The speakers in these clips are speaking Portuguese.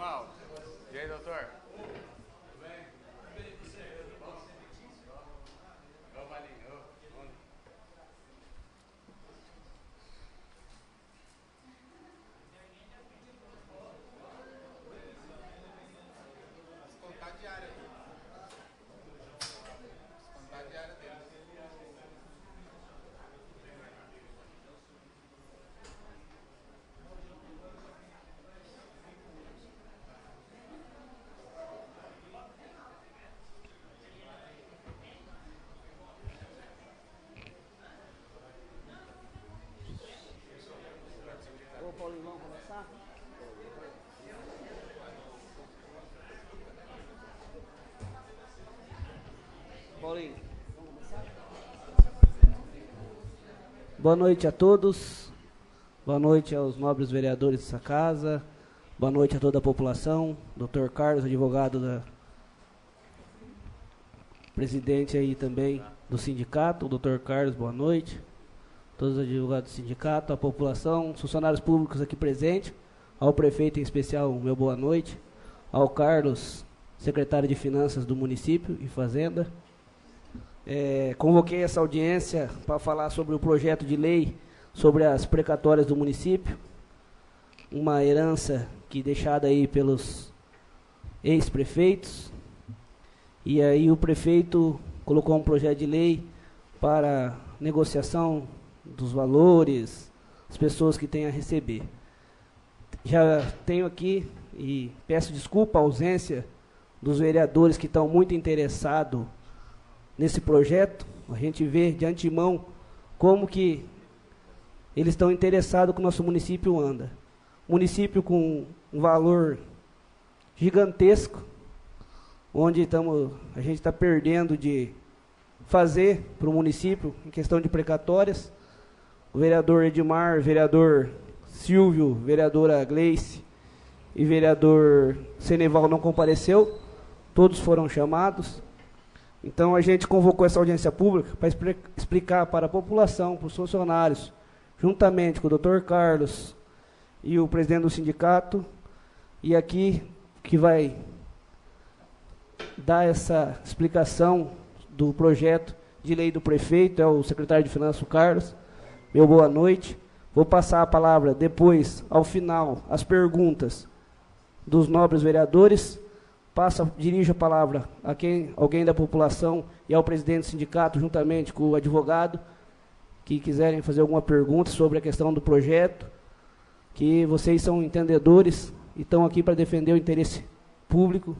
Mal. E aí, doutor? Tudo bem? Ô, Valinho, descontar diária aqui. Descontar diária dele. Ô, Paulinho, vamos começar? Paulinho, vamos começar? Boa noite a todos. Boa noite aos nobres vereadores dessa casa. Boa noite a toda a população. Dr. Carlos, advogado da presidente aí também do sindicato. Dr. Carlos, boa noite. Todos os advogados do sindicato, a população, os funcionários públicos aqui presentes, ao prefeito em especial, meu boa noite, ao Carlos, secretário de Finanças do município e Fazenda. Convoquei essa audiência para falar sobre o projeto de lei sobre as precatórias do município, uma herança que deixada aí pelos ex-prefeitos, e aí o prefeito colocou um projeto de lei para negociação dos valores, as pessoas que têm a receber. Já tenho aqui, e peço desculpa a ausência dos vereadores que estão muito interessados nesse projeto. A gente vê de antemão como que eles estão interessados que o nosso município anda. Município com um valor gigantesco, onde a gente está perdendo de fazer para o município em questão de precatórias. O vereador Edmar, vereador Silvio, vereadora Gleice e vereador Seneval não compareceu, todos foram chamados. Então a gente convocou essa audiência pública para explicar para a população, para os funcionários, juntamente com o Dr. Carlos e o presidente do sindicato, e aqui que vai dar essa explicação do projeto de lei do prefeito, é o secretário de Finanças, o Carlos. Meu boa noite. Vou passar a palavra depois, ao final, as perguntas dos nobres vereadores. Dirijo a palavra a alguém da população e ao presidente do sindicato, juntamente com o advogado, que quiserem fazer alguma pergunta sobre a questão do projeto, que vocês são entendedores e estão aqui para defender o interesse público.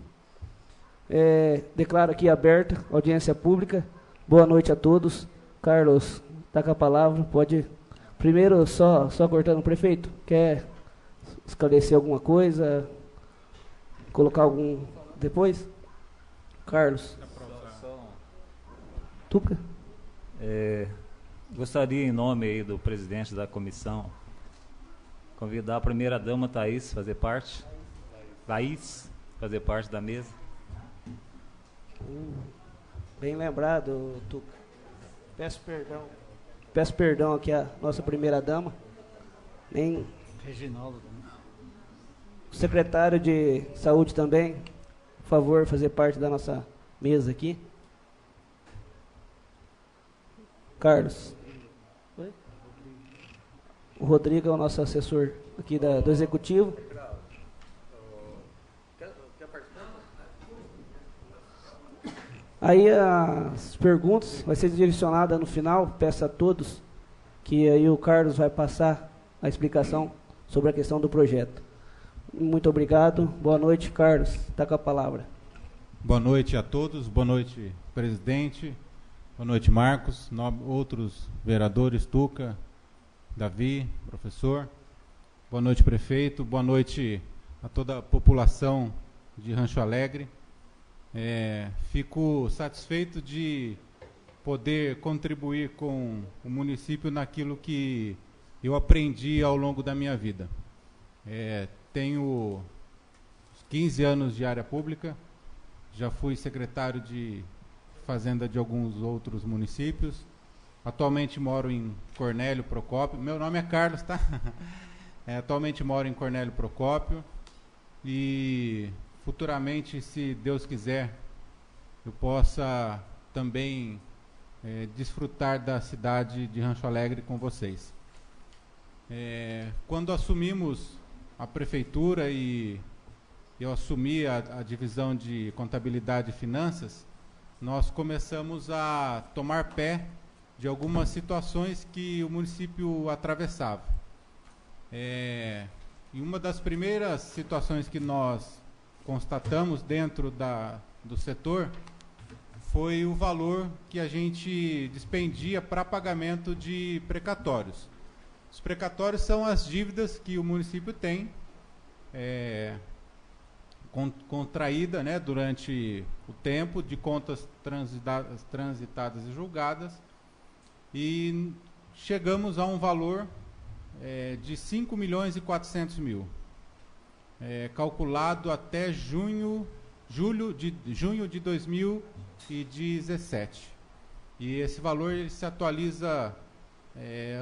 Declaro aqui aberta a audiência pública. Boa noite a todos. Carlos, está com a palavra. Pode. Primeiro, só cortando o prefeito. Quer esclarecer alguma coisa? Colocar algum. Depois? Carlos. Tuca? Gostaria, em nome aí do presidente da comissão, convidar a primeira-dama Thaís fazer parte. Thaís, fazer parte da mesa. Bem lembrado, Tuca. Peço perdão aqui à nossa primeira-dama. Reginaldo também. O secretário de Saúde também, por favor, fazer parte da nossa mesa aqui. Carlos. Oi? O Rodrigo é o nosso assessor aqui do Executivo. Aí as perguntas vai ser direcionada no final, peço a todos que aí o Carlos vai passar a explicação sobre a questão do projeto. Muito obrigado, boa noite, Carlos, está com a palavra. Boa noite a todos, boa noite, presidente, boa noite, Marcos, outros vereadores, Tuca, Davi, professor, boa noite, prefeito, boa noite a toda a população de Rancho Alegre. Fico satisfeito de poder contribuir com o município naquilo que eu aprendi ao longo da minha vida. Tenho 15 anos de área pública, já fui secretário de Fazenda de alguns outros municípios, atualmente moro em Cornélio Procópio, meu nome é Carlos, tá? Atualmente moro em Cornélio Procópio, e futuramente, se Deus quiser, eu possa também desfrutar da cidade de Rancho Alegre com vocês. Quando assumimos a prefeitura e eu assumi a divisão de contabilidade e finanças, nós começamos a tomar pé de algumas situações que o município atravessava. E uma das primeiras situações que nós constatamos dentro do setor foi o valor que a gente despendia para pagamento de precatórios. Os precatórios são as dívidas que o município tem contraída, né, durante o tempo de contas transitadas e julgadas, e chegamos a um valor de 5.400.000, calculado até junho de 2017. E esse valor ele se atualiza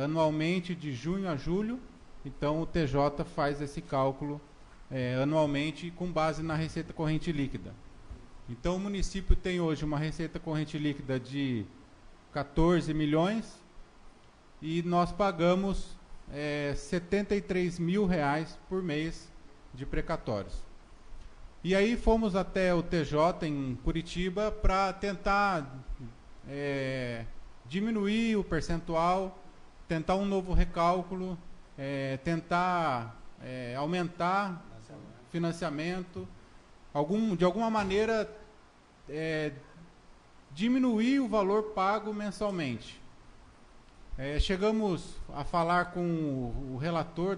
anualmente de junho a julho, então o TJ faz esse cálculo anualmente com base na receita corrente líquida. Então o município tem hoje uma receita corrente líquida de 14 milhões e nós pagamos R$73 mil por mês de precatórios. E aí fomos até o TJ em Curitiba para tentar diminuir o percentual, tentar um novo recálculo, tentar aumentar financiamento, de alguma maneira diminuir o valor pago mensalmente. Chegamos a falar com o relator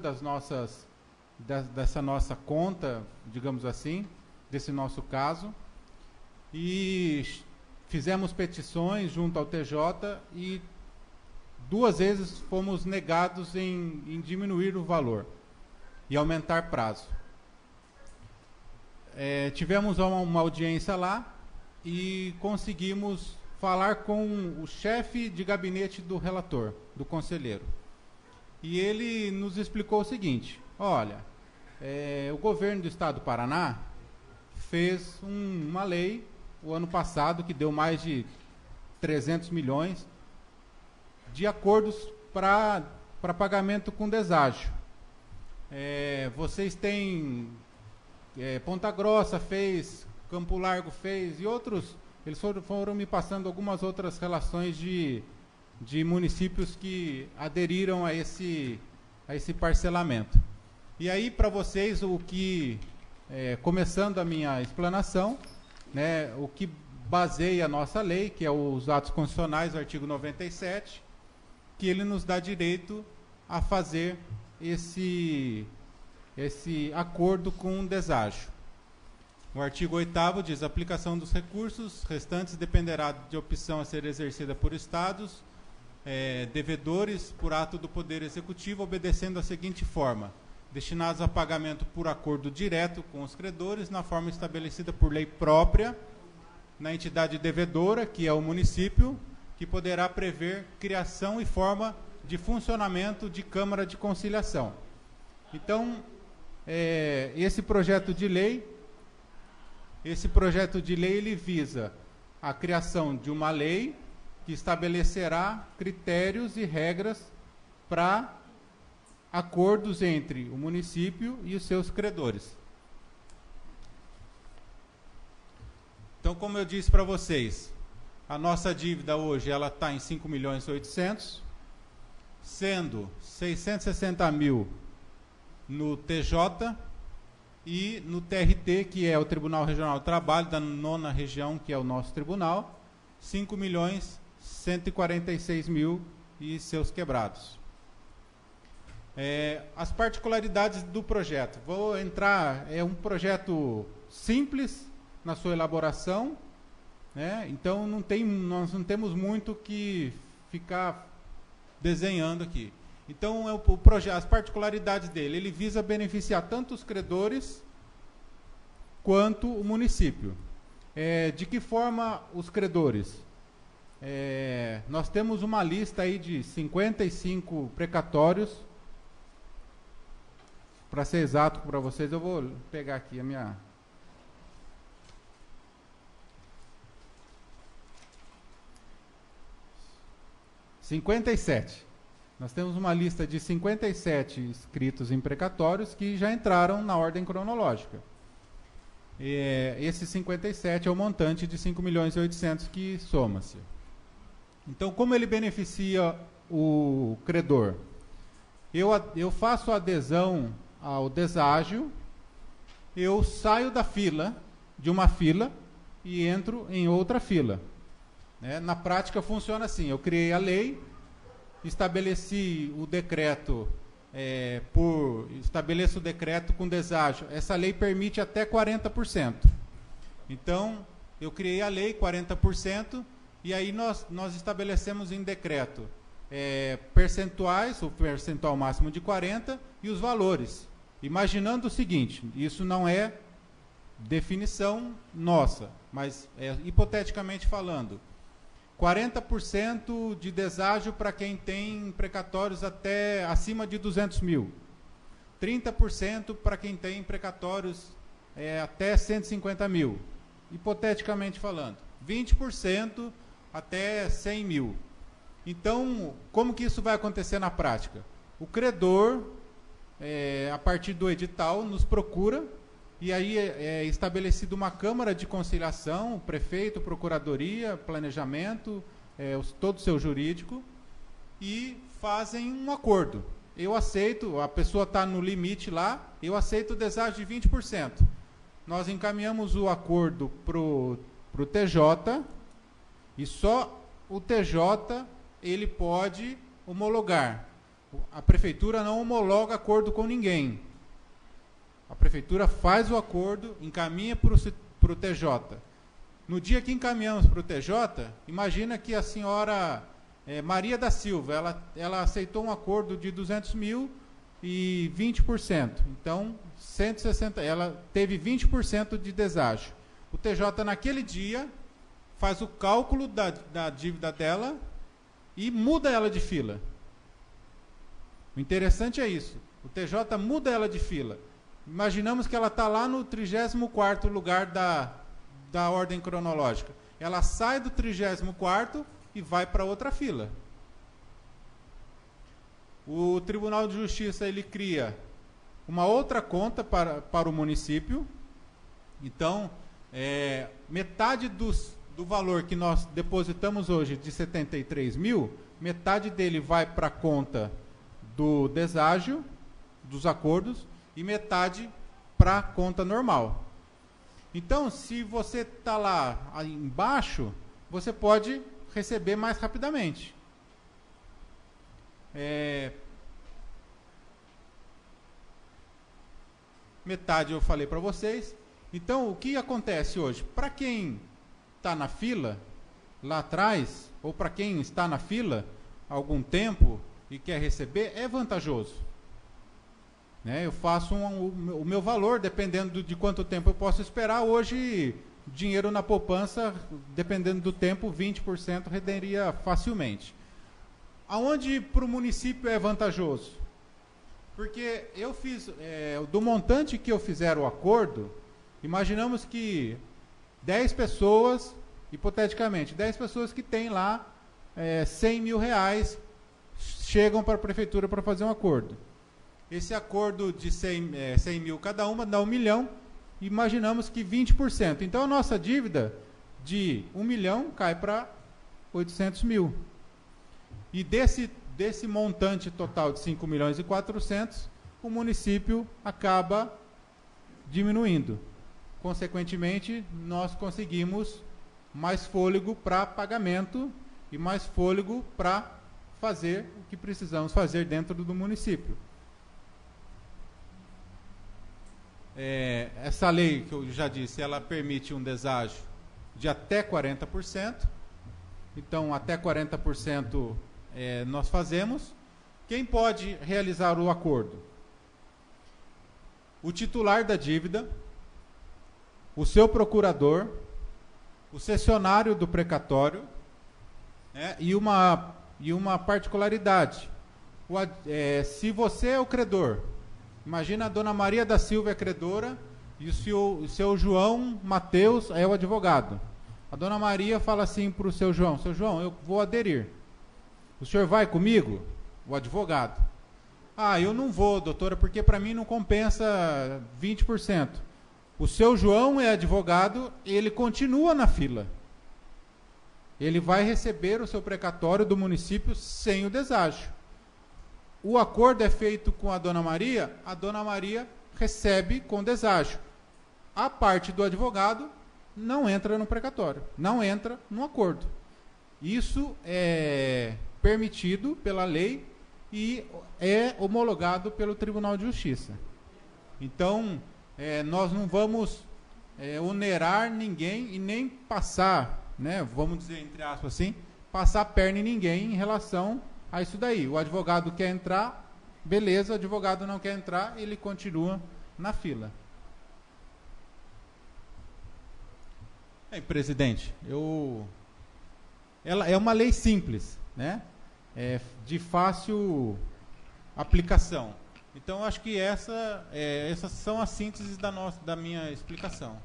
dessa nossa conta, digamos assim, desse nosso caso, e fizemos petições junto ao TJ e 2 vezes fomos negados em diminuir o valor e aumentar prazo. Tivemos uma audiência lá e conseguimos falar com o chefe de gabinete do relator, do conselheiro. E ele nos explicou o seguinte: olha, o governo do estado do Paraná fez uma lei o ano passado que deu mais de 300 milhões de acordos para pagamento com deságio. Vocês têm Ponta Grossa fez, Campo Largo fez e outros. Eles foram me passando algumas outras relações de municípios que aderiram a esse parcelamento. E aí, para vocês, começando a minha explanação, né, o que baseia a nossa lei, que é os atos constitucionais, o artigo 97, que ele nos dá direito a fazer esse acordo com deságio. O artigo 8º diz: a aplicação dos recursos restantes dependerá de opção a ser exercida por estados, devedores, por ato do Poder Executivo, obedecendo a seguinte forma: destinados a pagamento por acordo direto com os credores, na forma estabelecida por lei própria, na entidade devedora, que é o município, que poderá prever criação e forma de funcionamento de Câmara de Conciliação. Então, esse projeto de lei ele visa a criação de uma lei que estabelecerá critérios e regras para acordos entre o município e os seus credores. Então, como eu disse para vocês, a nossa dívida hoje ela está em 5.800.000, sendo 660 mil no TJ e no TRT, que é o Tribunal Regional do Trabalho, da 9ª região, que é o nosso tribunal, 5.146.000 e seus quebrados. As particularidades do projeto. Vou entrar, é um projeto simples na sua elaboração, né? Então nós não temos muito que ficar desenhando aqui. Então, as particularidades dele, ele visa beneficiar tanto os credores quanto o município. De que forma os credores? Nós temos uma lista aí de 55 precatórios para ser exato para vocês, eu vou pegar aqui a minha... ...57. Nós temos uma lista de 57 inscritos em precatórios que já entraram na ordem cronológica. Esse 57 é o montante de 5.800.000 que soma-se. Então, como ele beneficia o credor? Eu faço adesão ao deságio, eu saio da fila, de uma fila, e entro em outra fila. Na prática funciona assim, eu criei a lei, estabeleci o decreto, estabeleço o decreto com deságio. Essa lei permite até 40%. Então, eu criei a lei, 40%, e aí nós estabelecemos em decreto percentuais, o percentual máximo de 40%, e os valores. Imaginando o seguinte, isso não é definição nossa, mas hipoteticamente falando, 40% de deságio para quem tem precatórios até acima de 200 mil. 30% para quem tem precatórios até 150 mil. Hipoteticamente falando. 20% até 100 mil. Então, como que isso vai acontecer na prática? O credor, a partir do edital, nos procura, e aí é estabelecida uma Câmara de Conciliação, prefeito, procuradoria, planejamento, todo o seu jurídico, e fazem um acordo. Eu aceito, a pessoa está no limite lá, eu aceito o deságio de 20%. Nós encaminhamos o acordo para o TJ, e só o TJ ele pode homologar. A prefeitura não homologa acordo com ninguém. A prefeitura faz o acordo, encaminha para o TJ. No dia que encaminhamos para o TJ, imagina que a senhora Maria da Silva, ela aceitou um acordo de 200 mil e 20%. Então, 160, ela teve 20% de deságio. O TJ, naquele dia, faz o cálculo da dívida dela e muda ela de fila. O interessante é isso. O TJ muda ela de fila. Imaginamos que ela está lá no 34º lugar da ordem cronológica. Ela sai do 34º e vai para outra fila. O Tribunal de Justiça ele cria uma outra conta para o município. Então, metade do valor que nós depositamos hoje de 73 mil, metade dele vai para a conta do deságio, dos acordos, e metade para a conta normal. Então, se você está lá embaixo, você pode receber mais rapidamente. Metade eu falei para vocês. Então, o que acontece hoje? Para quem está na fila, lá atrás, ou para quem está na fila há algum tempo e quer receber, é vantajoso. Eu faço o meu valor, dependendo de quanto tempo eu posso esperar. Hoje, dinheiro na poupança, dependendo do tempo, 20% renderia facilmente. Aonde para o município é vantajoso? Porque eu fiz, do montante que eu fizer o acordo, imaginamos que 10 pessoas, hipoteticamente, 10 pessoas que têm lá 100 mil reais, chegam para a prefeitura para fazer um acordo. Esse acordo de 100 mil cada uma dá 1 milhão, imaginamos que 20%. Então, a nossa dívida de 1 milhão cai para 800 mil. E desse montante total de 5 milhões e 400, o município acaba diminuindo. Consequentemente, nós conseguimos mais fôlego para pagamento e mais fôlego para fazer o que precisamos fazer dentro do município. Essa lei que eu já disse, ela permite um deságio de até 40%. Então, até 40% nós fazemos. Quem pode realizar o acordo? O titular da dívida, o seu procurador, o cessionário do precatório, e uma particularidade. Se você é o credor Imagina a dona Maria da Silva é credora e o seu João Mateus é o advogado. A dona Maria fala assim para o seu João: seu João, eu vou aderir. O senhor vai comigo? O advogado: ah, eu não vou, doutora, porque para mim não compensa 20%. O seu João é advogado e ele continua na fila. Ele vai receber o seu precatório do município sem o deságio. O acordo é feito com a dona Maria recebe com deságio. A parte do advogado não entra no precatório, não entra no acordo. Isso é permitido pela lei e é homologado pelo Tribunal de Justiça. Então, nós não vamos onerar ninguém e nem passar, né, vamos dizer entre aspas assim, passar a perna em ninguém em relação a isso daí. O advogado quer entrar, beleza, o advogado não quer entrar, ele continua na fila. Presidente, ela é uma lei simples, né? De fácil aplicação. Então, acho que essas são as sínteses da minha explicação.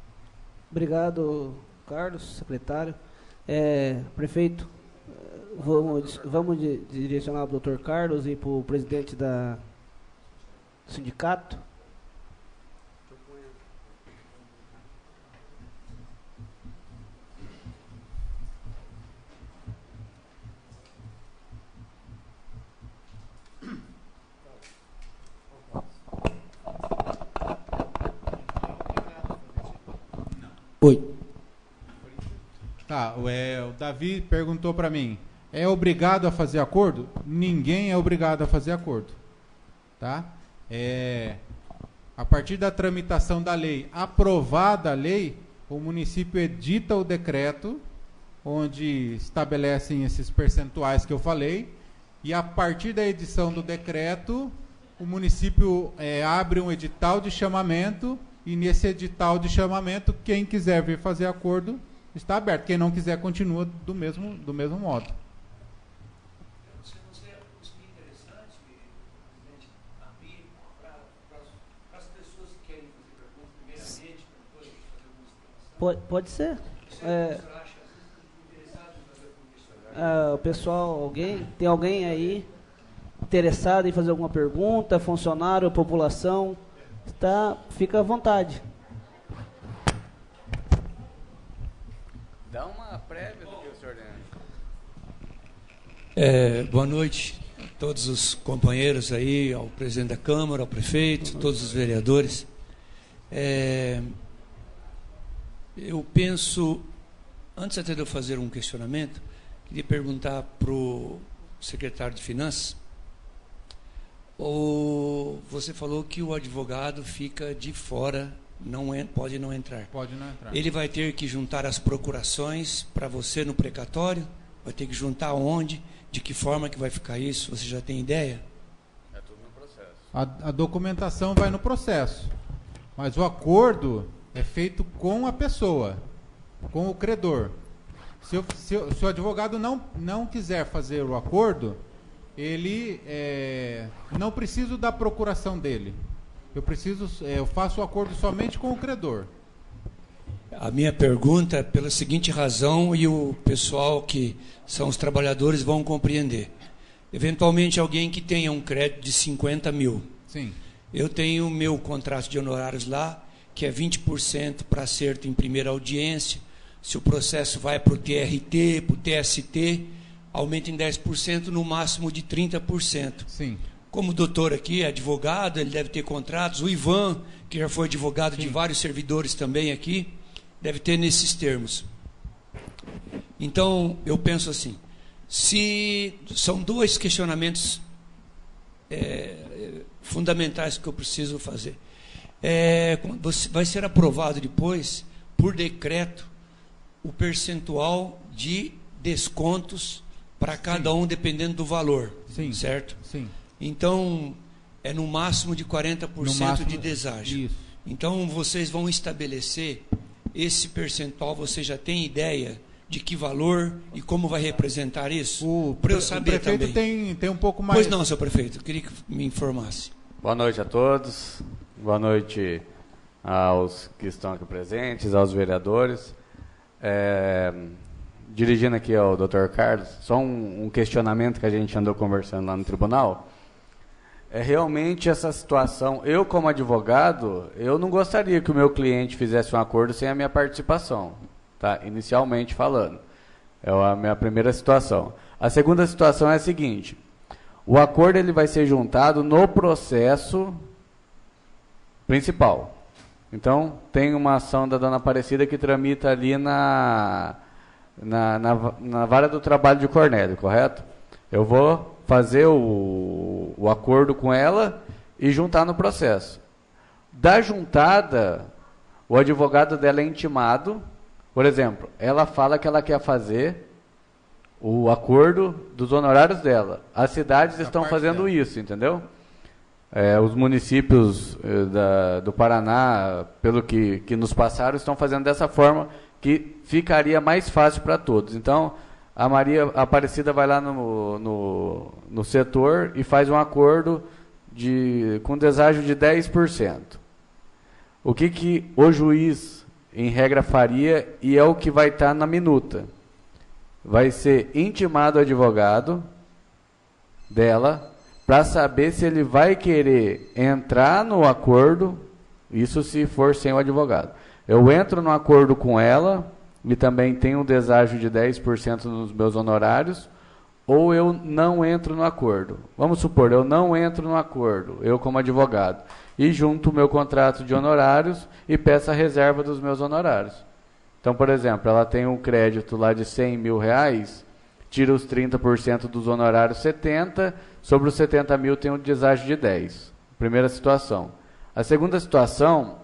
Obrigado, Carlos, secretário. Prefeito, vamos direcionar para o doutor Carlos e para o presidente do sindicato. Oi. Tá, o Davi perguntou para mim: é obrigado a fazer acordo? Ninguém é obrigado a fazer acordo, tá? A partir da tramitação da lei, aprovada a lei, o município edita o decreto onde estabelecem esses percentuais que eu falei, e a partir da edição do decreto, o município abre um edital de chamamento, e nesse edital de chamamento, quem quiser vir fazer acordo está aberto. Quem não quiser, continua do mesmo modo. Você seria interessante, presidente, abrir para as pessoas que querem fazer perguntas, primeiramente, para depois fazer alguma explicação? Pode ser. O pessoal, tem alguém aí interessado em fazer alguma pergunta? Funcionário, população? Fica à vontade. Dá uma prévia do que o senhor Boa noite a todos os companheiros aí, ao presidente da Câmara, ao prefeito, todos os vereadores. Eu penso, antes até de eu fazer um questionamento, queria perguntar para o secretário de Finanças. Você falou que o advogado fica de fora, pode não entrar. Pode não entrar. Ele vai ter que juntar as procurações para você no precatório? Vai ter que juntar onde? De que forma que vai ficar isso? Você já tem ideia? É tudo no processo. A documentação vai no processo, mas o acordo é feito com a pessoa, com o credor. Se o advogado não quiser fazer o acordo, ele não preciso da procuração dele. Eu faço o acordo somente com o credor. A minha pergunta é pela seguinte razão, e o pessoal que são os trabalhadores vão compreender. Eventualmente, alguém que tenha um crédito de 50 mil. Sim. Eu tenho o meu contrato de honorários lá, que é 20% para acerto em primeira audiência. Se o processo vai para o TRT, para o TST, aumenta em 10%, no máximo de 30%. Sim. Como o doutor aqui é advogado, ele deve ter contratos. O Ivan, que já foi advogado de vários servidores também aqui, deve ter nesses termos. Então, eu penso assim, se são dois questionamentos fundamentais que eu preciso fazer. Vai ser aprovado depois, por decreto, o percentual de descontos para cada um, dependendo do valor. Sim. Certo? Sim. Então, é no máximo de 40% de deságio. Isso. Então, vocês vão estabelecer esse percentual, você já tem ideia de que valor e como vai representar isso? Para eu saber também. O prefeito tem um pouco mais... Pois não, seu prefeito, eu queria que me informasse. Boa noite a todos. Boa noite aos que estão aqui presentes, aos vereadores. Dirigindo aqui ao Dr. Carlos, só um questionamento que a gente andou conversando lá no tribunal. Realmente essa situação, eu como advogado, eu não gostaria que o meu cliente fizesse um acordo sem a minha participação, tá? Inicialmente falando. É a minha primeira situação. A segunda situação é a seguinte: o acordo ele vai ser juntado no processo principal. Então, tem uma ação da dona Aparecida que tramita ali na vara do trabalho de Cornélio, correto? Eu vou fazer o acordo com ela e juntar no processo. Da juntada, o advogado dela é intimado. Por exemplo, ela fala que ela quer fazer o acordo dos honorários dela. As cidades estão fazendo isso, entendeu? Os municípios do Paraná, pelo que nos passaram, estão fazendo dessa forma que ficaria mais fácil para todos. Então, a Maria Aparecida vai lá no setor e faz um acordo com deságio de 10%. O que o juiz, em regra, faria, e é o que vai estar na minuta? Vai ser intimado o advogado dela para saber se ele vai querer entrar no acordo, isso se for sem o advogado. Eu entro no acordo com ela e também tenho um deságio de 10% nos meus honorários, ou eu não entro no acordo. Vamos supor, eu não entro no acordo, eu como advogado, e junto o meu contrato de honorários e peço a reserva dos meus honorários. Então, por exemplo, ela tem um crédito lá de R$100 mil, tira os 30% dos honorários, 70, sobre os 70 mil tem um deságio de 10. Primeira situação. A segunda situação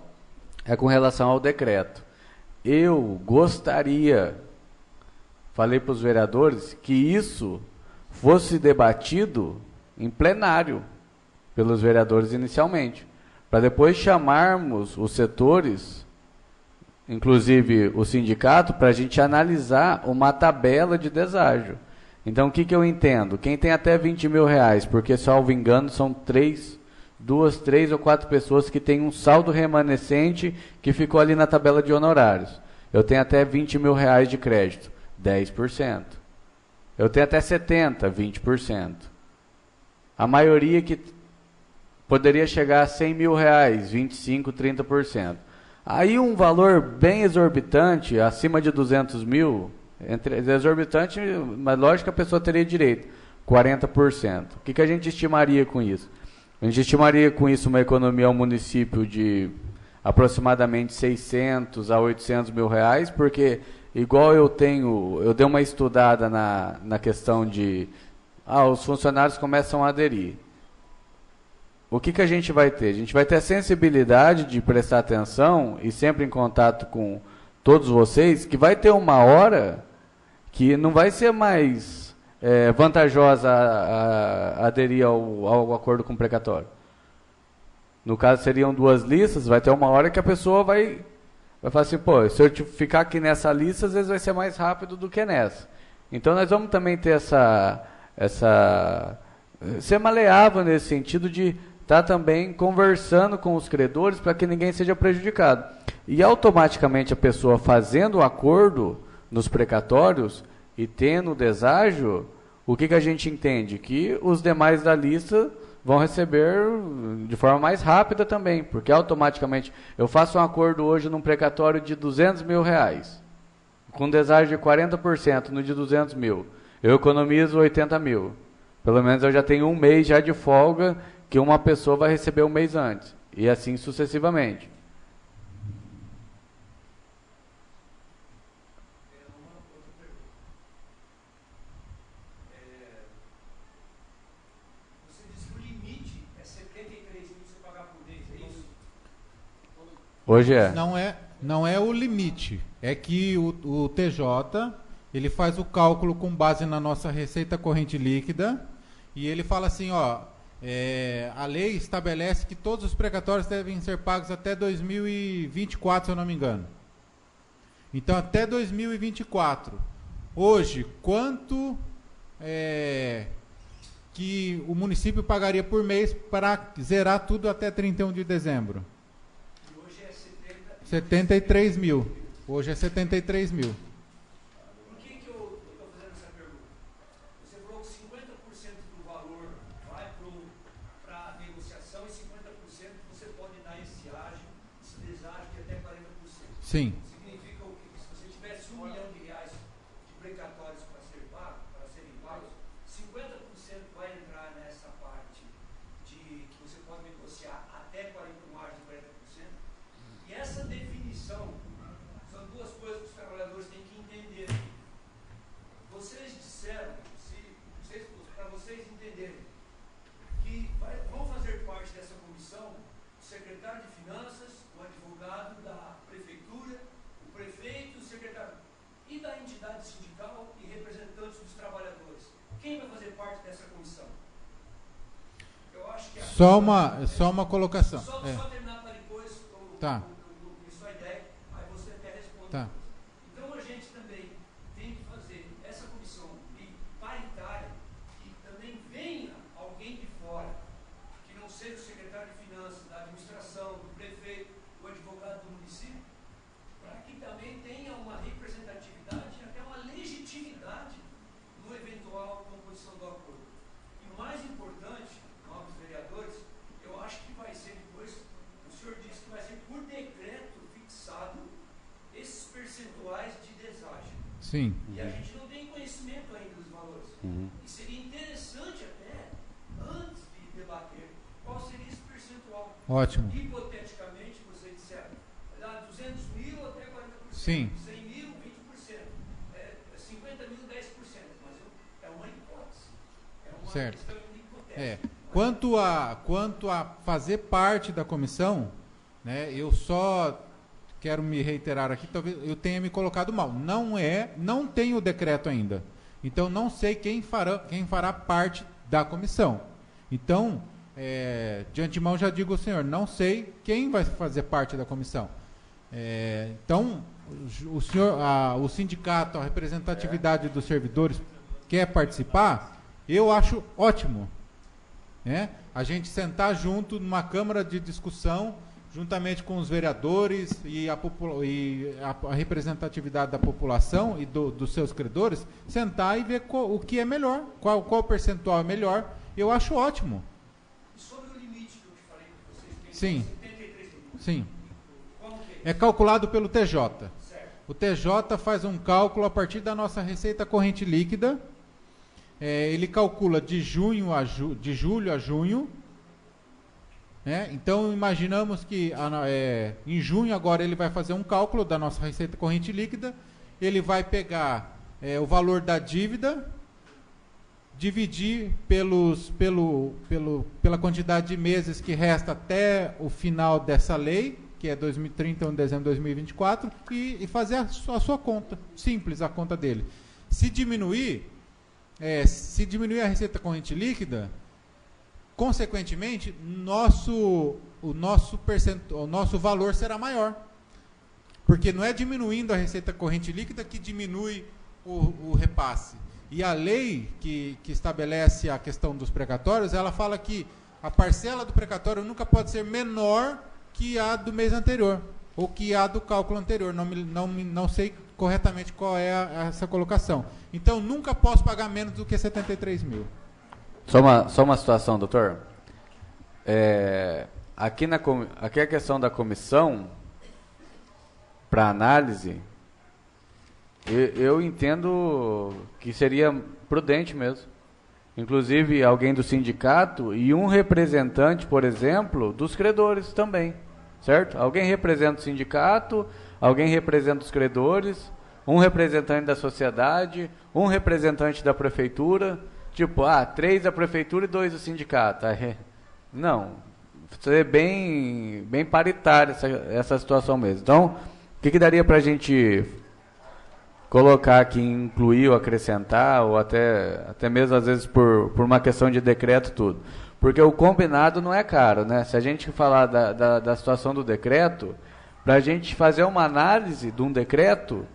é com relação ao decreto. Eu gostaria, falei para os vereadores, que isso fosse debatido em plenário pelos vereadores inicialmente, para depois chamarmos os setores, inclusive o sindicato, para a gente analisar uma tabela de deságio. Então, o que eu entendo? Quem tem até R$20 mil, porque, salvo engano, são 3 ou 4 pessoas que têm um saldo remanescente que ficou ali na tabela de honorários. Eu tenho até R$20 mil de crédito, 10%. Eu tenho até 70, 20%. A maioria que poderia chegar a R$100 mil, 25, 30%. Aí um valor bem exorbitante, acima de 200 mil, exorbitante, mas lógico que a pessoa teria direito, 40%. O que a gente estimaria com isso? A gente estimaria com isso uma economia ao município de aproximadamente 600 a 800 mil reais, porque igual eu dei uma estudada na questão de, os funcionários começam a aderir. O que a gente vai ter? A gente vai ter a sensibilidade de prestar atenção e sempre em contato com todos vocês, que vai ter uma hora que não vai ser mais vantajosa a aderir ao acordo com o precatório. No caso, seriam 2 listas, vai ter uma hora que a pessoa vai falar assim, pô, se eu ficar aqui nessa lista, às vezes vai ser mais rápido do que nessa. Então, nós vamos também ter ser maleável nesse sentido de estar também conversando com os credores para que ninguém seja prejudicado. E automaticamente a pessoa fazendo o acordo nos precatórios e tendo o deságio, o que a gente entende? Que os demais da lista vão receber de forma mais rápida também, porque automaticamente eu faço um acordo hoje num precatório de R$200 mil, com deságio de 40% no de 200 mil, eu economizo 80 mil. Pelo menos eu já tenho um mês já de folga que uma pessoa vai receber um mês antes, e assim sucessivamente. Hoje é. Não é o limite. É que o TJ, ele faz o cálculo com base na nossa receita corrente líquida e ele fala assim, a lei estabelece que todos os precatórios devem ser pagos até 2024, se eu não me engano. Então, até 2024. Hoje, quanto que o município pagaria por mês para zerar tudo até 31 de dezembro. E hoje é 73 mil. Hoje é 73 mil. Por que eu estou fazendo essa pergunta? Você falou que 50% do valor vai para a negociação e 50% você pode dar esse deságio de até 40%. Sim. Significa o quê? Se você tivesse R$1 milhão de precatórios para serem pagos, 50% vai entrar nessa parte que você pode negociar até mais de 40%. E essa definição são duas coisas que os trabalhadores têm que entender. Vocês disseram, para vocês entenderem, que vão fazer parte dessa comissão o secretário de Finanças, o advogado da prefeitura, o prefeito, o secretário e da entidade sindical e representantes dos trabalhadores. Quem vai fazer parte dessa comissão? Eu acho que Só uma colocação. Só terminar para depois Tá. sua ideia, aí você até responde. Tá. Então a gente também tem que fazer essa comissão paritária que também venha alguém de fora, que não seja o secretário de Finanças, da administração, do prefeito, o advogado do município, para que também tenha uma representatividade e até uma legitimidade no eventual composição do acordo. E o mais importante, nobres vereadores, eu acho que vai ser depois, o senhor disse que vai ser por decreto fixado esses percentuais de deságio. Sim. E a gente não tem conhecimento ainda dos valores. E seria interessante até, antes de debater, qual seria esse percentual. Ótimo. Hipoteticamente, vocês disseram, 200 mil até 40%. Sim. 100 mil, 20%. 50 mil, 10%. Mas é uma hipótese. É uma Certo. questão hipotética. Quanto a fazer parte da comissão, né, eu só quero me reiterar aqui, talvez eu tenha me colocado mal. Não tem o decreto ainda. Então não sei quem fará parte da comissão. Então, de antemão já digo ao senhor, não sei quem vai fazer parte da comissão. Então, o sindicato, a representatividade dos servidores quer participar, eu acho ótimo. A gente sentar junto numa câmara de discussão, juntamente com os vereadores e a representatividade da população e dos seus credores, sentar e ver o que é melhor, qual percentual é melhor. Eu acho ótimo. E sobre o limite que eu te falei que vocês têm, Sim. 73 mil. Sim. Como que é? É calculado pelo TJ. Certo. O TJ faz um cálculo a partir da nossa receita corrente líquida. Ele calcula de julho a junho. Então, imaginamos que em junho agora ele vai fazer um cálculo da nossa receita corrente líquida. Ele vai pegar o valor da dívida, dividir pela quantidade de meses que resta até o final dessa lei, que é 31 de dezembro de 2024, e fazer a sua conta. Simples a conta dele. Se diminuir a receita corrente líquida, consequentemente, o nosso valor será maior. Porque não é diminuindo a receita corrente líquida que diminui o repasse. E a lei que estabelece a questão dos precatórios, ela fala que a parcela do precatório nunca pode ser menor que a do mês anterior, ou que a do cálculo anterior. Não sei corretamente qual é essa colocação. Então, nunca posso pagar menos do que 73 mil. Só uma situação, doutor. Aqui a questão da comissão para análise, eu entendo que seria prudente mesmo. Inclusive, alguém do sindicato e um representante, por exemplo, dos credores também, certo? Alguém representa o sindicato, alguém representa os credores, um representante da sociedade, um representante da prefeitura, tipo, 3 da prefeitura e 2 do sindicato. Não, ser bem paritária essa situação mesmo. Então, o que daria para a gente colocar aqui, incluir ou acrescentar, ou até mesmo às vezes por uma questão de decreto, tudo? Porque o combinado não é caro, né? Se a gente falar da situação do decreto, para a gente fazer uma análise de um decreto,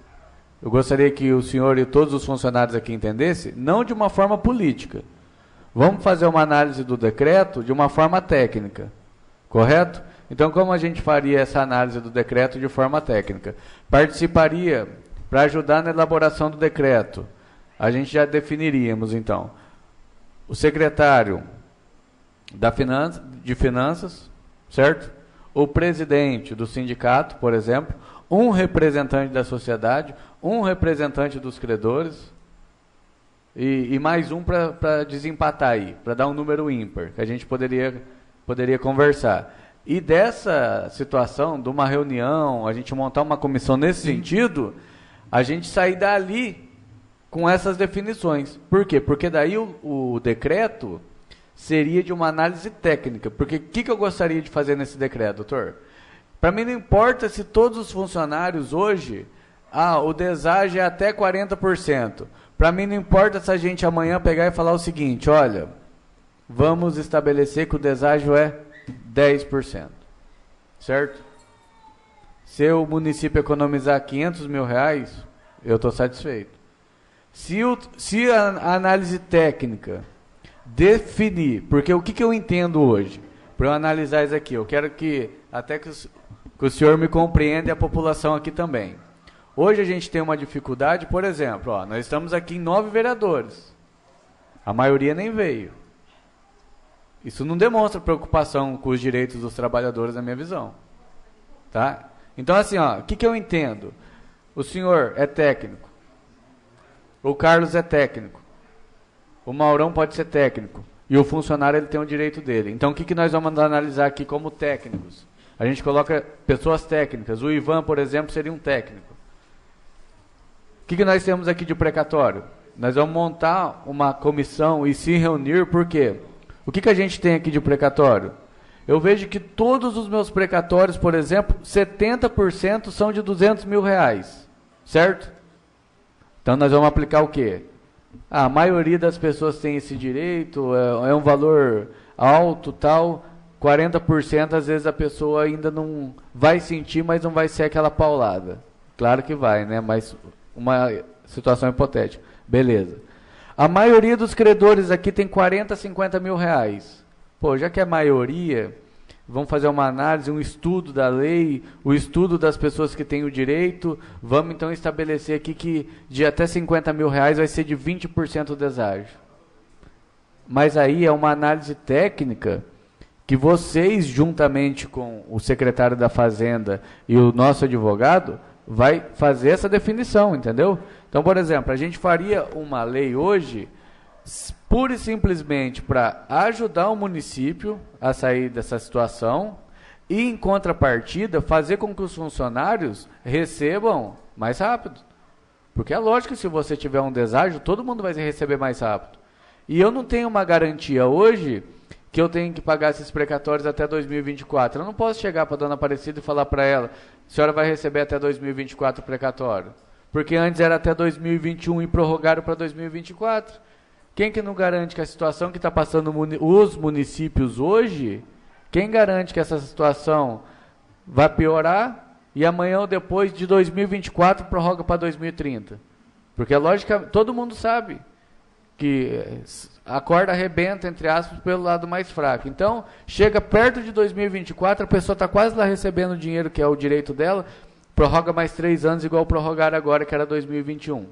eu gostaria que o senhor e todos os funcionários aqui entendessem, não de uma forma política. Vamos fazer uma análise do decreto de uma forma técnica, correto? Então, como a gente faria essa análise do decreto de forma técnica? Participaria, para ajudar na elaboração do decreto, a gente já definiríamos, então, o secretário de Finanças, certo? O presidente do sindicato, por exemplo, um representante da sociedade, um representante dos credores e mais um para desempatar aí, para dar um número ímpar, que a gente poderia conversar. E dessa situação, de uma reunião, a gente montar uma comissão nesse sentido, a gente sair dali com essas definições. Por quê? Porque daí o decreto seria de uma análise técnica. Porque o que eu gostaria de fazer nesse decreto, doutor? Para mim não importa se todos os funcionários hoje, o deságio é até 40%. Para mim não importa se a gente amanhã pegar e falar o seguinte, olha, vamos estabelecer que o deságio é 10%, certo? Se o município economizar 500 mil reais, eu estou satisfeito. Se a análise técnica definir, porque o que eu entendo hoje, para eu analisar isso aqui, eu quero que até que o senhor me compreenda e a população aqui também. Hoje a gente tem uma dificuldade, por exemplo, nós estamos aqui em 9 vereadores, a maioria nem veio. Isso não demonstra preocupação com os direitos dos trabalhadores, na minha visão. Tá? Então, assim, o que eu entendo? O senhor é técnico. O Carlos é técnico. O Maurão pode ser técnico. E o funcionário ele tem o direito dele. Então, o que nós vamos analisar aqui como técnicos? A gente coloca pessoas técnicas. O Ivan, por exemplo, seria um técnico. O que nós temos aqui de precatório? Nós vamos montar uma comissão e se reunir, por quê? O que a gente tem aqui de precatório? Eu vejo que todos os meus precatórios, por exemplo, 70% são de 200 mil reais, certo? Então nós vamos aplicar o quê? A maioria das pessoas tem esse direito, é um valor alto, tal, 40% às vezes a pessoa ainda não vai sentir, mas não vai ser aquela paulada. Claro que vai, né? Mas uma situação hipotética. Beleza. A maioria dos credores aqui tem 40, 50 mil reais. Pô, já que é a maioria, vamos fazer uma análise, um estudo da lei, o estudo das pessoas que têm o direito, vamos então estabelecer aqui que de até 50 mil reais vai ser de 20% o deságio. Mas aí é uma análise técnica que vocês, juntamente com o secretário da Fazenda e o nosso advogado, vai fazer essa definição, entendeu? Então, por exemplo, a gente faria uma lei hoje pura e simplesmente para ajudar o município a sair dessa situação e, em contrapartida, fazer com que os funcionários recebam mais rápido. Porque é lógico que se você tiver um deságio, todo mundo vai receber mais rápido. E eu não tenho uma garantia hoje que eu tenho que pagar esses precatórios até 2024. Eu não posso chegar para a dona Aparecida e falar para ela, a senhora vai receber até 2024 o precatório. Porque antes era até 2021 e prorrogaram para 2024. Quem que não garante que a situação que está passando os municípios hoje, quem garante que essa situação vai piorar e amanhã ou depois de 2024 prorroga para 2030? Porque, lógico, todo mundo sabe que a corda arrebenta, entre aspas, pelo lado mais fraco. Então, chega perto de 2024, a pessoa está quase lá recebendo o dinheiro que é o direito dela, prorroga mais 3 anos, igual prorrogaram agora, que era 2021.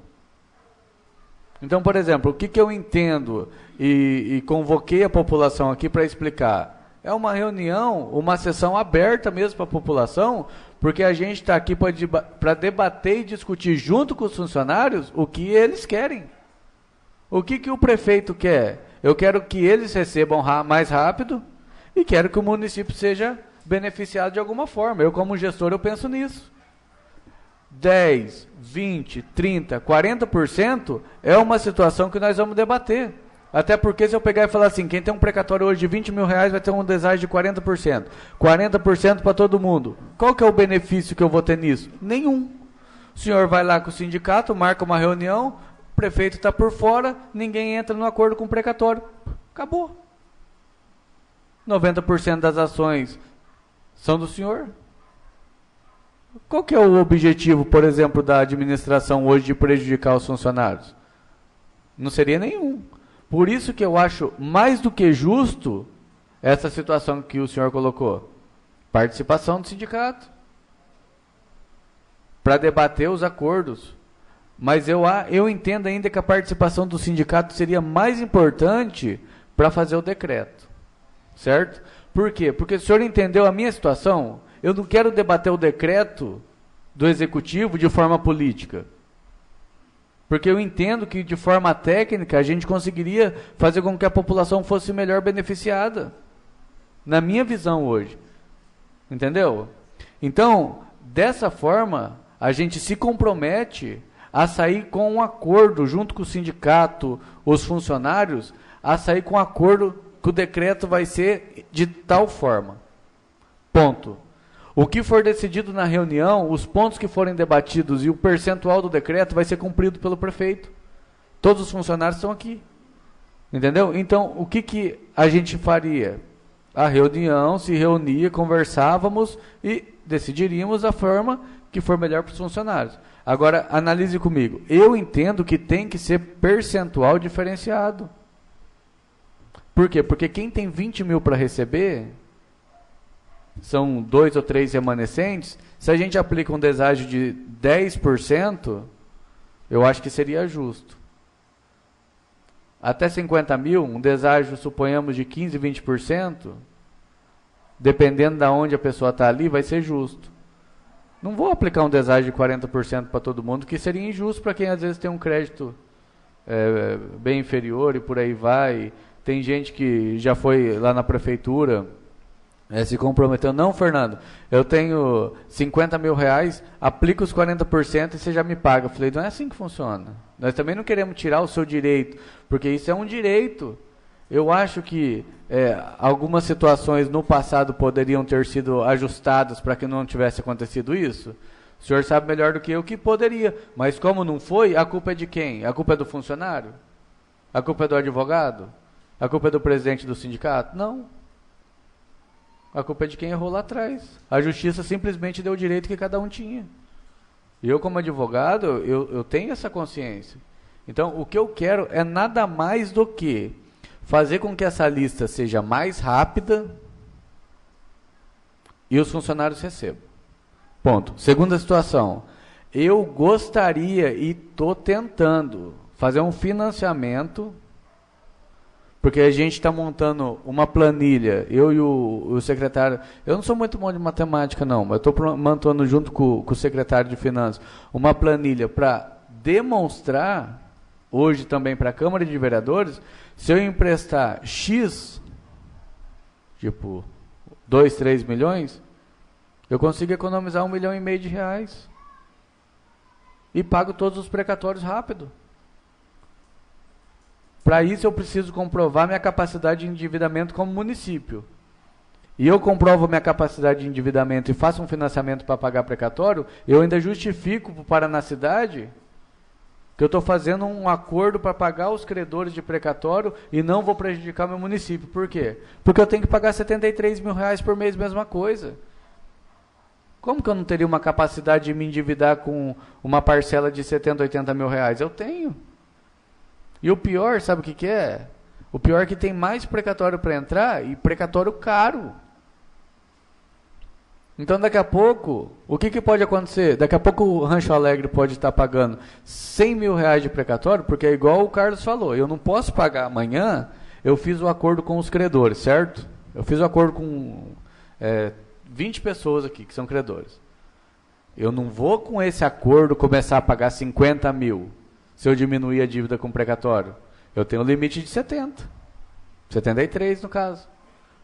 Então, por exemplo, o que eu entendo e convoquei a população aqui para explicar? É uma reunião, uma sessão aberta mesmo para a população, porque a gente está aqui para debater e discutir junto com os funcionários o que eles querem. O que o prefeito quer? Eu quero que eles recebam mais rápido e quero que o município seja beneficiado de alguma forma. Eu, como gestor, eu penso nisso. 10, 20, 30, 40% é uma situação que nós vamos debater. Até porque se eu pegar e falar assim, quem tem um precatório hoje de 20 mil reais vai ter um deságio de 40%. 40% para todo mundo. Qual que é o benefício que eu vou ter nisso? Nenhum. O senhor vai lá com o sindicato, marca uma reunião, o prefeito está por fora, ninguém entra no acordo com o precatório. Acabou. 90% das ações são do senhor. Qual que é o objetivo, por exemplo, da administração hoje de prejudicar os funcionários? Não seria nenhum. Por isso que eu acho mais do que justo essa situação que o senhor colocou. Participação do sindicato. Para debater os acordos. Mas eu entendo ainda que a participação do sindicato seria mais importante para fazer o decreto. Certo? Por quê? Porque o senhor entendeu a minha situação? Eu não quero debater o decreto do executivo de forma política. Porque eu entendo que de forma técnica a gente conseguiria fazer com que a população fosse melhor beneficiada. Na minha visão hoje. Entendeu? Então, dessa forma, a gente se compromete a sair com um acordo junto com o sindicato, os funcionários, a sair com um acordo que o decreto vai ser de tal forma. Ponto. O que for decidido na reunião, os pontos que forem debatidos e o percentual do decreto vai ser cumprido pelo prefeito. Todos os funcionários estão aqui. Entendeu? Então, o que a gente faria? A reunião, se reunia, conversávamos e decidiríamos a forma que for melhor para os funcionários. Agora, analise comigo. Eu entendo que tem que ser percentual diferenciado. Por quê? Porque quem tem 20 mil para receber, são 2 ou 3 remanescentes, se a gente aplica um deságio de 10%, eu acho que seria justo. Até 50 mil, um deságio, suponhamos, de 15%, 20%, dependendo de onde a pessoa está ali, vai ser justo. Não vou aplicar um deságio de 40% para todo mundo, que seria injusto para quem às vezes tem um crédito bem inferior e por aí vai. Tem gente que já foi lá na prefeitura, se comprometeu. Não, Fernando, eu tenho 50 mil reais, aplica os 40% e você já me paga. Eu falei, não é assim que funciona. Nós também não queremos tirar o seu direito, porque isso é um direito. Eu acho que algumas situações no passado poderiam ter sido ajustadas para que não tivesse acontecido isso. O senhor sabe melhor do que eu que poderia, mas como não foi, a culpa é de quem? A culpa é do funcionário? A culpa é do advogado? A culpa é do presidente do sindicato? Não. A culpa é de quem errou lá atrás. A justiça simplesmente deu o direito que cada um tinha. E eu, como advogado, eu tenho essa consciência. Então, o que eu quero é nada mais do que fazer com que essa lista seja mais rápida e os funcionários recebam. Ponto. Segunda situação. Eu gostaria e estou tentando fazer um financiamento, porque a gente está montando uma planilha, eu e o secretário, eu não sou muito bom de matemática não, mas estou montando junto com o secretário de Finanças, uma planilha para demonstrar, hoje também para a Câmara de Vereadores, se eu emprestar X, tipo 2, 3 milhões, eu consigo economizar R$1,5 milhão e pago todos os precatórios rápido. Para isso eu preciso comprovar minha capacidade de endividamento como município. E eu comprovo minha capacidade de endividamento e faço um financiamento para pagar precatório, eu ainda justifico para o Paranacidade que eu estou fazendo um acordo para pagar os credores de precatório e não vou prejudicar meu município. Por quê? Porque eu tenho que pagar R$73 mil por mês, mesma coisa. Como que eu não teria uma capacidade de me endividar com uma parcela de 70, 80 mil reais? Eu tenho. E o pior, sabe o que é? O pior é que tem mais precatório para entrar e precatório caro. Então daqui a pouco, o que pode acontecer? Daqui a pouco o Rancho Alegre pode estar pagando R$100 mil de precatório, porque é igual o Carlos falou, eu não posso pagar amanhã, eu fiz o acordo com os credores, certo? Eu fiz o acordo com 20 pessoas aqui que são credores. Eu não vou com esse acordo começar a pagar 50 mil. Se eu diminuir a dívida com precatório, eu tenho um limite de 70. 73 no caso.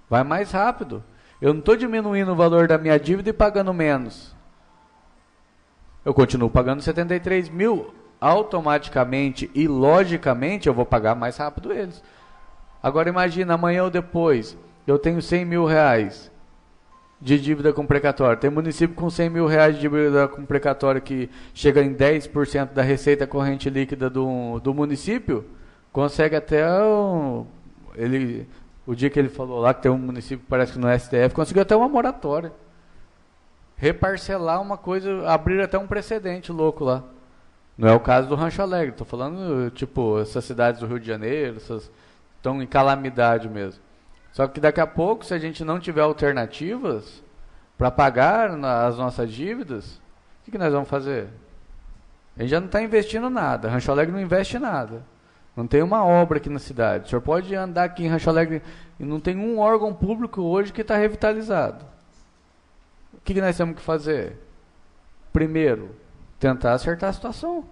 Vai mais rápido. Eu não estou diminuindo o valor da minha dívida e pagando menos. Eu continuo pagando 73 mil. Automaticamente e logicamente eu vou pagar mais rápido eles. Agora imagina, amanhã ou depois, eu tenho R$100 mil de dívida com precatório. Tem município com R$100 mil de dívida com precatório que chega em 10% da receita corrente líquida do município, consegue até o dia que ele falou lá, que tem um município que parece que no STF, conseguiu até uma moratória. Reparcelar uma coisa, abrir até um precedente louco lá. Não é o caso do Rancho Alegre, estou falando, tipo, essas cidades do Rio de Janeiro, estão em calamidade mesmo. Só que daqui a pouco, se a gente não tiver alternativas para pagar as nossas dívidas, o que nós vamos fazer? A gente já não está investindo nada, Rancho Alegre não investe nada. Não tem uma obra aqui na cidade. O senhor pode andar aqui em Rancho Alegre e não tem um órgão público hoje que está revitalizado. O que nós temos que fazer? Primeiro, tentar acertar a situação.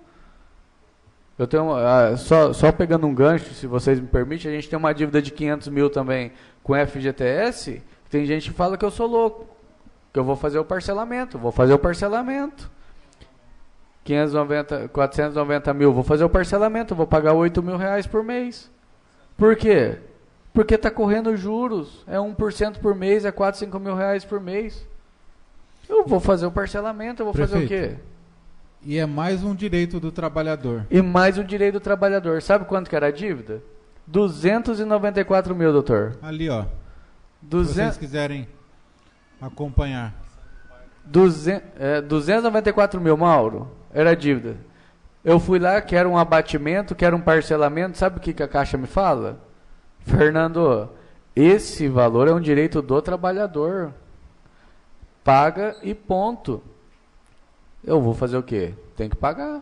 Eu tenho, só pegando um gancho, se vocês me permitem, a gente tem uma dívida de 500 mil também com FGTS, que tem gente que fala que eu sou louco, que eu vou fazer o parcelamento, 490 mil, vou fazer o parcelamento, vou pagar 8 mil reais por mês. Por quê? Porque está correndo juros, é 1% por mês, é 4, 5 mil reais por mês. Eu vou fazer o parcelamento, eu vou Prefeito, fazer o quê? E é mais um direito do trabalhador. E mais um direito do trabalhador. Sabe quanto que era a dívida? 294 mil, doutor. Ali, ó. Se vocês quiserem acompanhar. 294 mil, Mauro, era a dívida. Eu fui lá, quero um abatimento, quero um parcelamento. Sabe o que a Caixa me fala? Fernando, esse valor é um direito do trabalhador. Paga e ponto. Eu vou fazer o quê? Tem que pagar.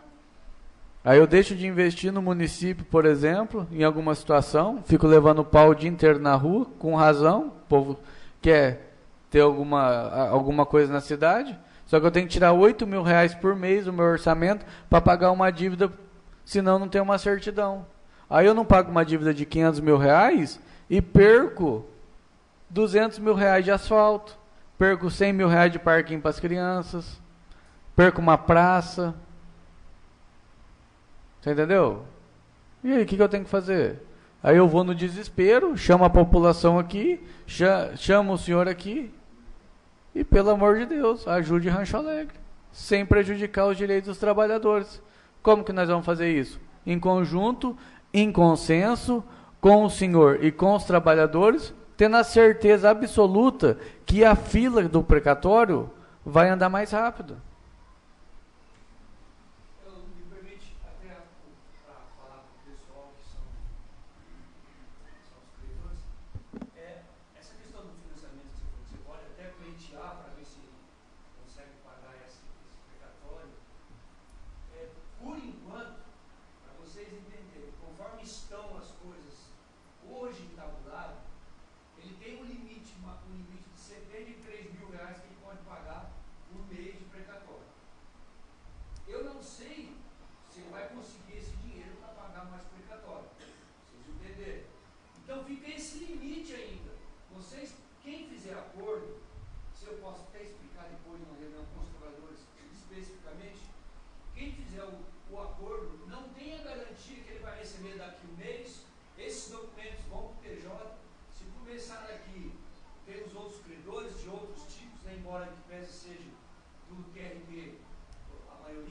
Aí eu deixo de investir no município, por exemplo, em alguma situação, fico levando pau o dia inteiro na rua, com razão, o povo quer ter alguma coisa na cidade, só que eu tenho que tirar 8 mil reais por mês do meu orçamento para pagar uma dívida, senão não tem uma certidão. Aí eu não pago uma dívida de 500 mil reais e perco 200 mil reais de asfalto, perco 100 mil reais de parquinho para as crianças, perco uma praça. Você entendeu? E aí, o que eu tenho que fazer? Aí eu vou no desespero, chamo a população aqui, chamo o senhor aqui, e pelo amor de Deus, ajude Rancho Alegre, sem prejudicar os direitos dos trabalhadores. Como que nós vamos fazer isso? Em conjunto, em consenso, com o senhor e com os trabalhadores, tendo a certeza absoluta que a fila do precatório vai andar mais rápido.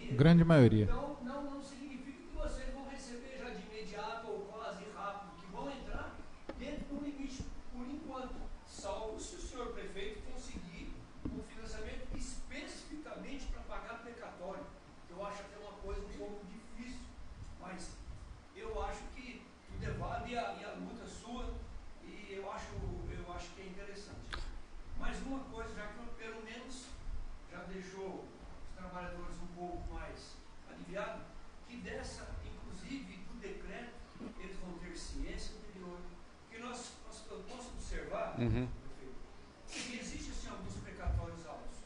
Grande maioria. Então, não significa que vocês vão receber já de imediato ou quase rápido, que vão entrar dentro do limite por enquanto, salvo se o senhor prefeito conseguir um financiamento especificamente para pagar precatório, que eu acho até uma coisa um pouco difícil, mas eu acho que tudo é válido e a luta é sua, e eu acho que é interessante. Mais uma coisa, já que pelo menos já deixou os trabalhadores um pouco mais aliviados, que dessa, inclusive do decreto, eles vão ter ciência anterior. Porque eu posso observar, prefeito, que existem assim, alguns precatórios altos,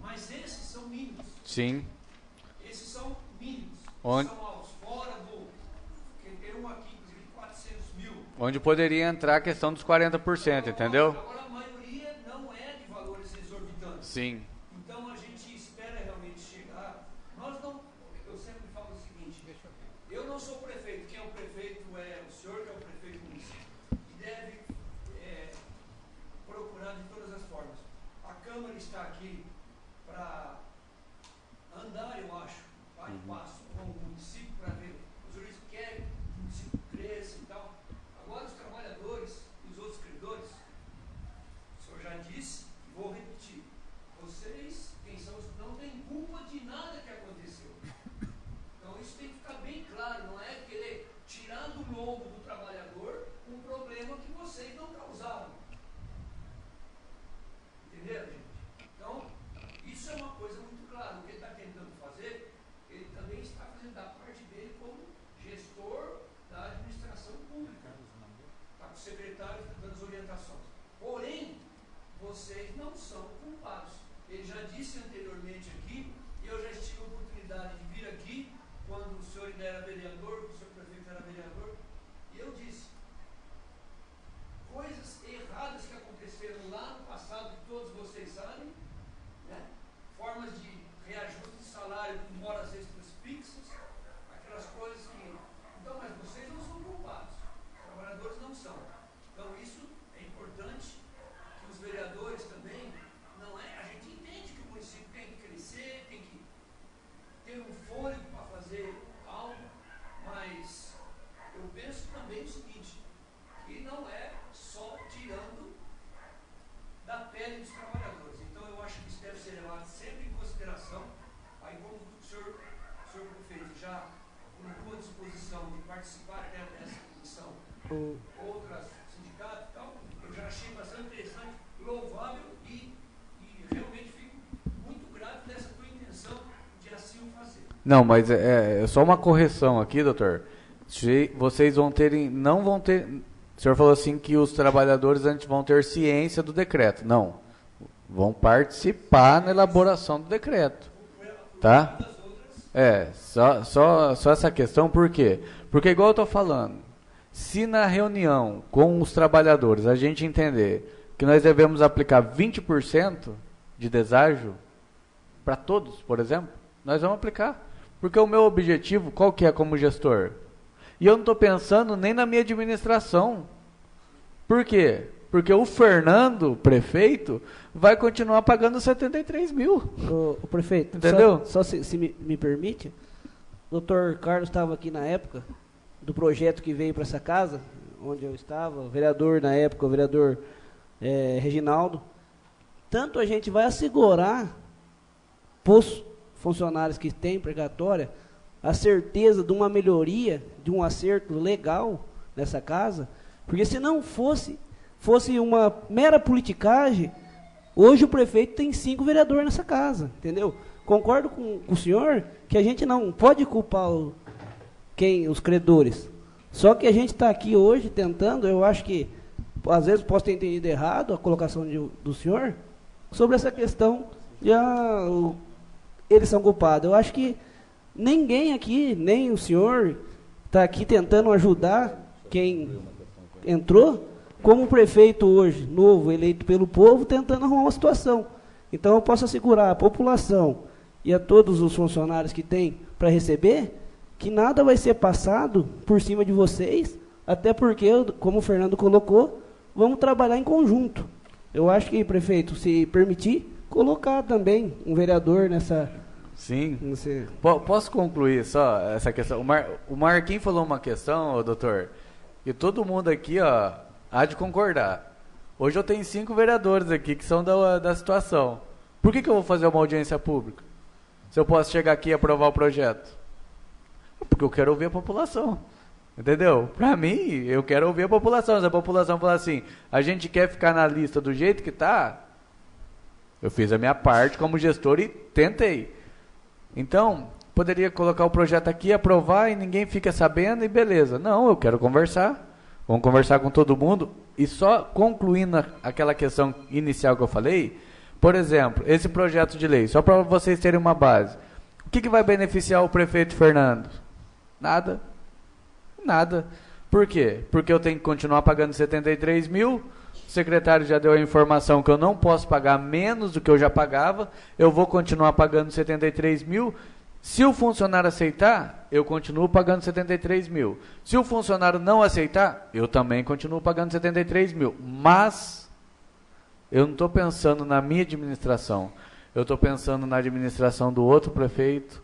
mas esses são mínimos. Sim. Esses são mínimos. Onde? São altos, fora do. Que tem um aqui, inclusive, de 400 mil. Onde poderia entrar a questão dos 40%, entendeu? Agora, a maioria não é de valores exorbitantes. Sim. Então a gente espera realmente chegar. Nós não. Eu sempre falo o seguinte: eu não sou prefeito. Quem é o prefeito é o senhor, que é o prefeito do município. E deve procurar de todas as formas. A Câmara está aqui para andar, eu acho, passo a passo com o município para ver. Os juízes querem que o município cresça e tal. Agora os trabalhadores e os outros credores, o senhor já disse, e vou repetir, você explicação. Porém, vocês não são culpados. Ele já disse anteriormente aqui, e eu já tive a oportunidade de vir aqui, quando o senhor ainda era vereador, o senhor prefeito era vereador, e eu disse, coisas erradas que aconteceram lá no passado, que todos vocês sabem, né? Formas de reajuste de salário com horas extras fixas, aquelas coisas que... Então, mas vocês não são culpados, os trabalhadores não são. Então, isso é importante que os vereadores também, não é? A gente entende que o município tem que crescer, tem que ter um fôlego para fazer algo, mas eu penso também o seguinte, que não é só tirando da pele dos trabalhadores. Então, eu acho que isso deve ser levado sempre em consideração. Aí, como o senhor prefeito já colocou à disposição de participar até dessa comissão, outras sindicatos e tal, eu já achei bastante interessante, louvável e realmente fico muito grato dessa tua intenção de assim o fazer. Não, mas é só uma correção aqui, doutor. Vocês não vão ter... O senhor falou assim que os trabalhadores antes vão ter ciência do decreto. Não. Vão participar na elaboração do decreto. Tá? Só essa questão, por quê? Porque, igual eu estou falando, se na reunião com os trabalhadores a gente entender que nós devemos aplicar 20% de deságio para todos, por exemplo, nós vamos aplicar. Porque o meu objetivo, qual que é como gestor? E eu não estou pensando nem na minha administração. Por quê? Porque o Fernando, prefeito, vai continuar pagando 73 mil. O prefeito, entendeu? Só se me permite, o doutor Carlos estava aqui na época do projeto que veio para essa casa, onde eu estava, o vereador na época, o vereador Reginaldo. Tanto a gente vai assegurar para os funcionários que têm precatória a certeza de uma melhoria, de um acerto legal nessa casa, porque se não fosse uma mera politicagem, hoje o prefeito tem 5 vereadores nessa casa, entendeu? Concordo com o senhor que a gente não pode culpar os credores, só que a gente está aqui hoje tentando, eu acho que, às vezes posso ter entendido errado a colocação do senhor, sobre essa questão de eles são culpados. Eu acho que ninguém aqui, nem o senhor, está aqui tentando ajudar quem entrou, como prefeito hoje, novo, eleito pelo povo, tentando arrumar uma situação. Então, eu posso assegurar à população e a todos os funcionários que têm para receber, que nada vai ser passado por cima de vocês, até porque, como o Fernando colocou, vamos trabalhar em conjunto. Eu acho que, prefeito, se permitir, colocar também um vereador nessa... Sim. Posso concluir só essa questão? O Marquinhos falou uma questão, doutor, que todo mundo aqui há de concordar. Hoje eu tenho 5 vereadores aqui que são da situação. Por que eu vou fazer uma audiência pública? Se eu posso chegar aqui e aprovar o projeto? Porque eu quero ouvir a população. Entendeu? Para mim, eu quero ouvir a população. Se a população falar assim, a gente quer ficar na lista do jeito que está, eu fiz a minha parte como gestor e tentei. Então, poderia colocar o projeto aqui, aprovar e ninguém fica sabendo e beleza. Não, eu quero conversar. Vamos conversar com todo mundo. E só concluindo aquela questão inicial que eu falei, por exemplo, esse projeto de lei, só para vocês terem uma base. O que vai beneficiar o prefeito Fernando? Nada. Nada. Por quê? Porque eu tenho que continuar pagando 73 mil, o secretário já deu a informação que eu não posso pagar menos do que eu já pagava, eu vou continuar pagando 73 mil, se o funcionário aceitar, eu continuo pagando 73 mil, se o funcionário não aceitar, eu também continuo pagando 73 mil, mas eu não estou pensando na minha administração, eu estou pensando na administração do outro prefeito,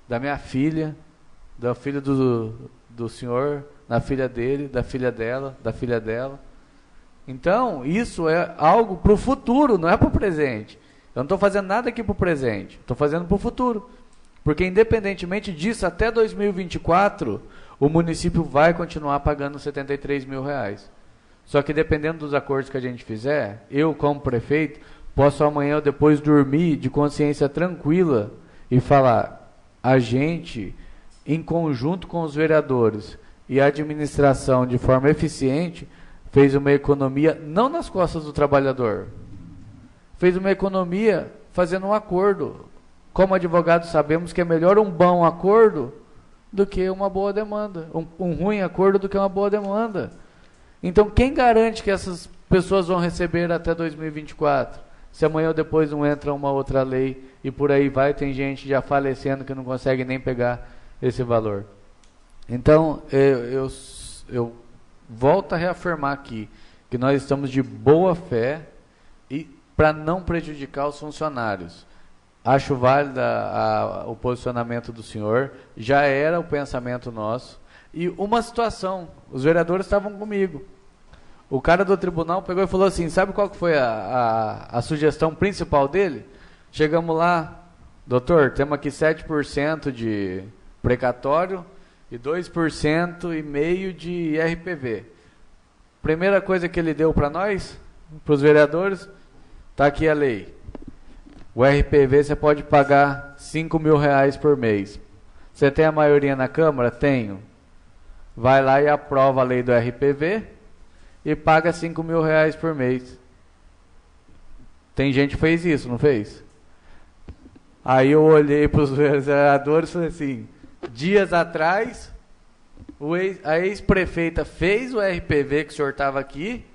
da minha filha, da filha do senhor, na filha dele, da filha dela, da filha dela. Então, isso é algo para o futuro, não é para o presente. Eu não estou fazendo nada aqui para o presente, estou fazendo para o futuro. Porque, independentemente disso, até 2024, o município vai continuar pagando 73 mil reais. Só que, dependendo dos acordos que a gente fizer, eu, como prefeito, posso amanhã ou depois dormir de consciência tranquila e falar, a gente, em conjunto com os vereadores e a administração de forma eficiente, fez uma economia não nas costas do trabalhador, fez uma economia fazendo um acordo. Como advogados sabemos que é melhor um bom acordo do que uma boa demanda, um ruim acordo do que uma boa demanda. Então quem garante que essas pessoas vão receber até 2024? Se amanhã ou depois não entra uma outra lei e por aí vai, tem gente já falecendo que não consegue nem pegar esse valor. Então eu volto a reafirmar aqui que nós estamos de boa fé e para não prejudicar os funcionários. Acho válido o posicionamento do senhor, já era o pensamento nosso. E uma situação, os vereadores estavam comigo. O cara do tribunal pegou e falou assim, sabe qual que foi a sugestão principal dele? Chegamos lá, doutor, temos aqui 7% de precatório e 2,5% de RPV. Primeira coisa que ele deu para nós, para os vereadores, está aqui a lei. O RPV você pode pagar R$5.000 por mês. Você tem a maioria na Câmara? Tenho. Vai lá e aprova a lei do RPV e paga R$5.000 por mês. Tem gente que fez isso, não fez? Aí eu olhei para os vereadores e falei assim, dias atrás, a ex-prefeita fez o RPV que o senhor estava aqui,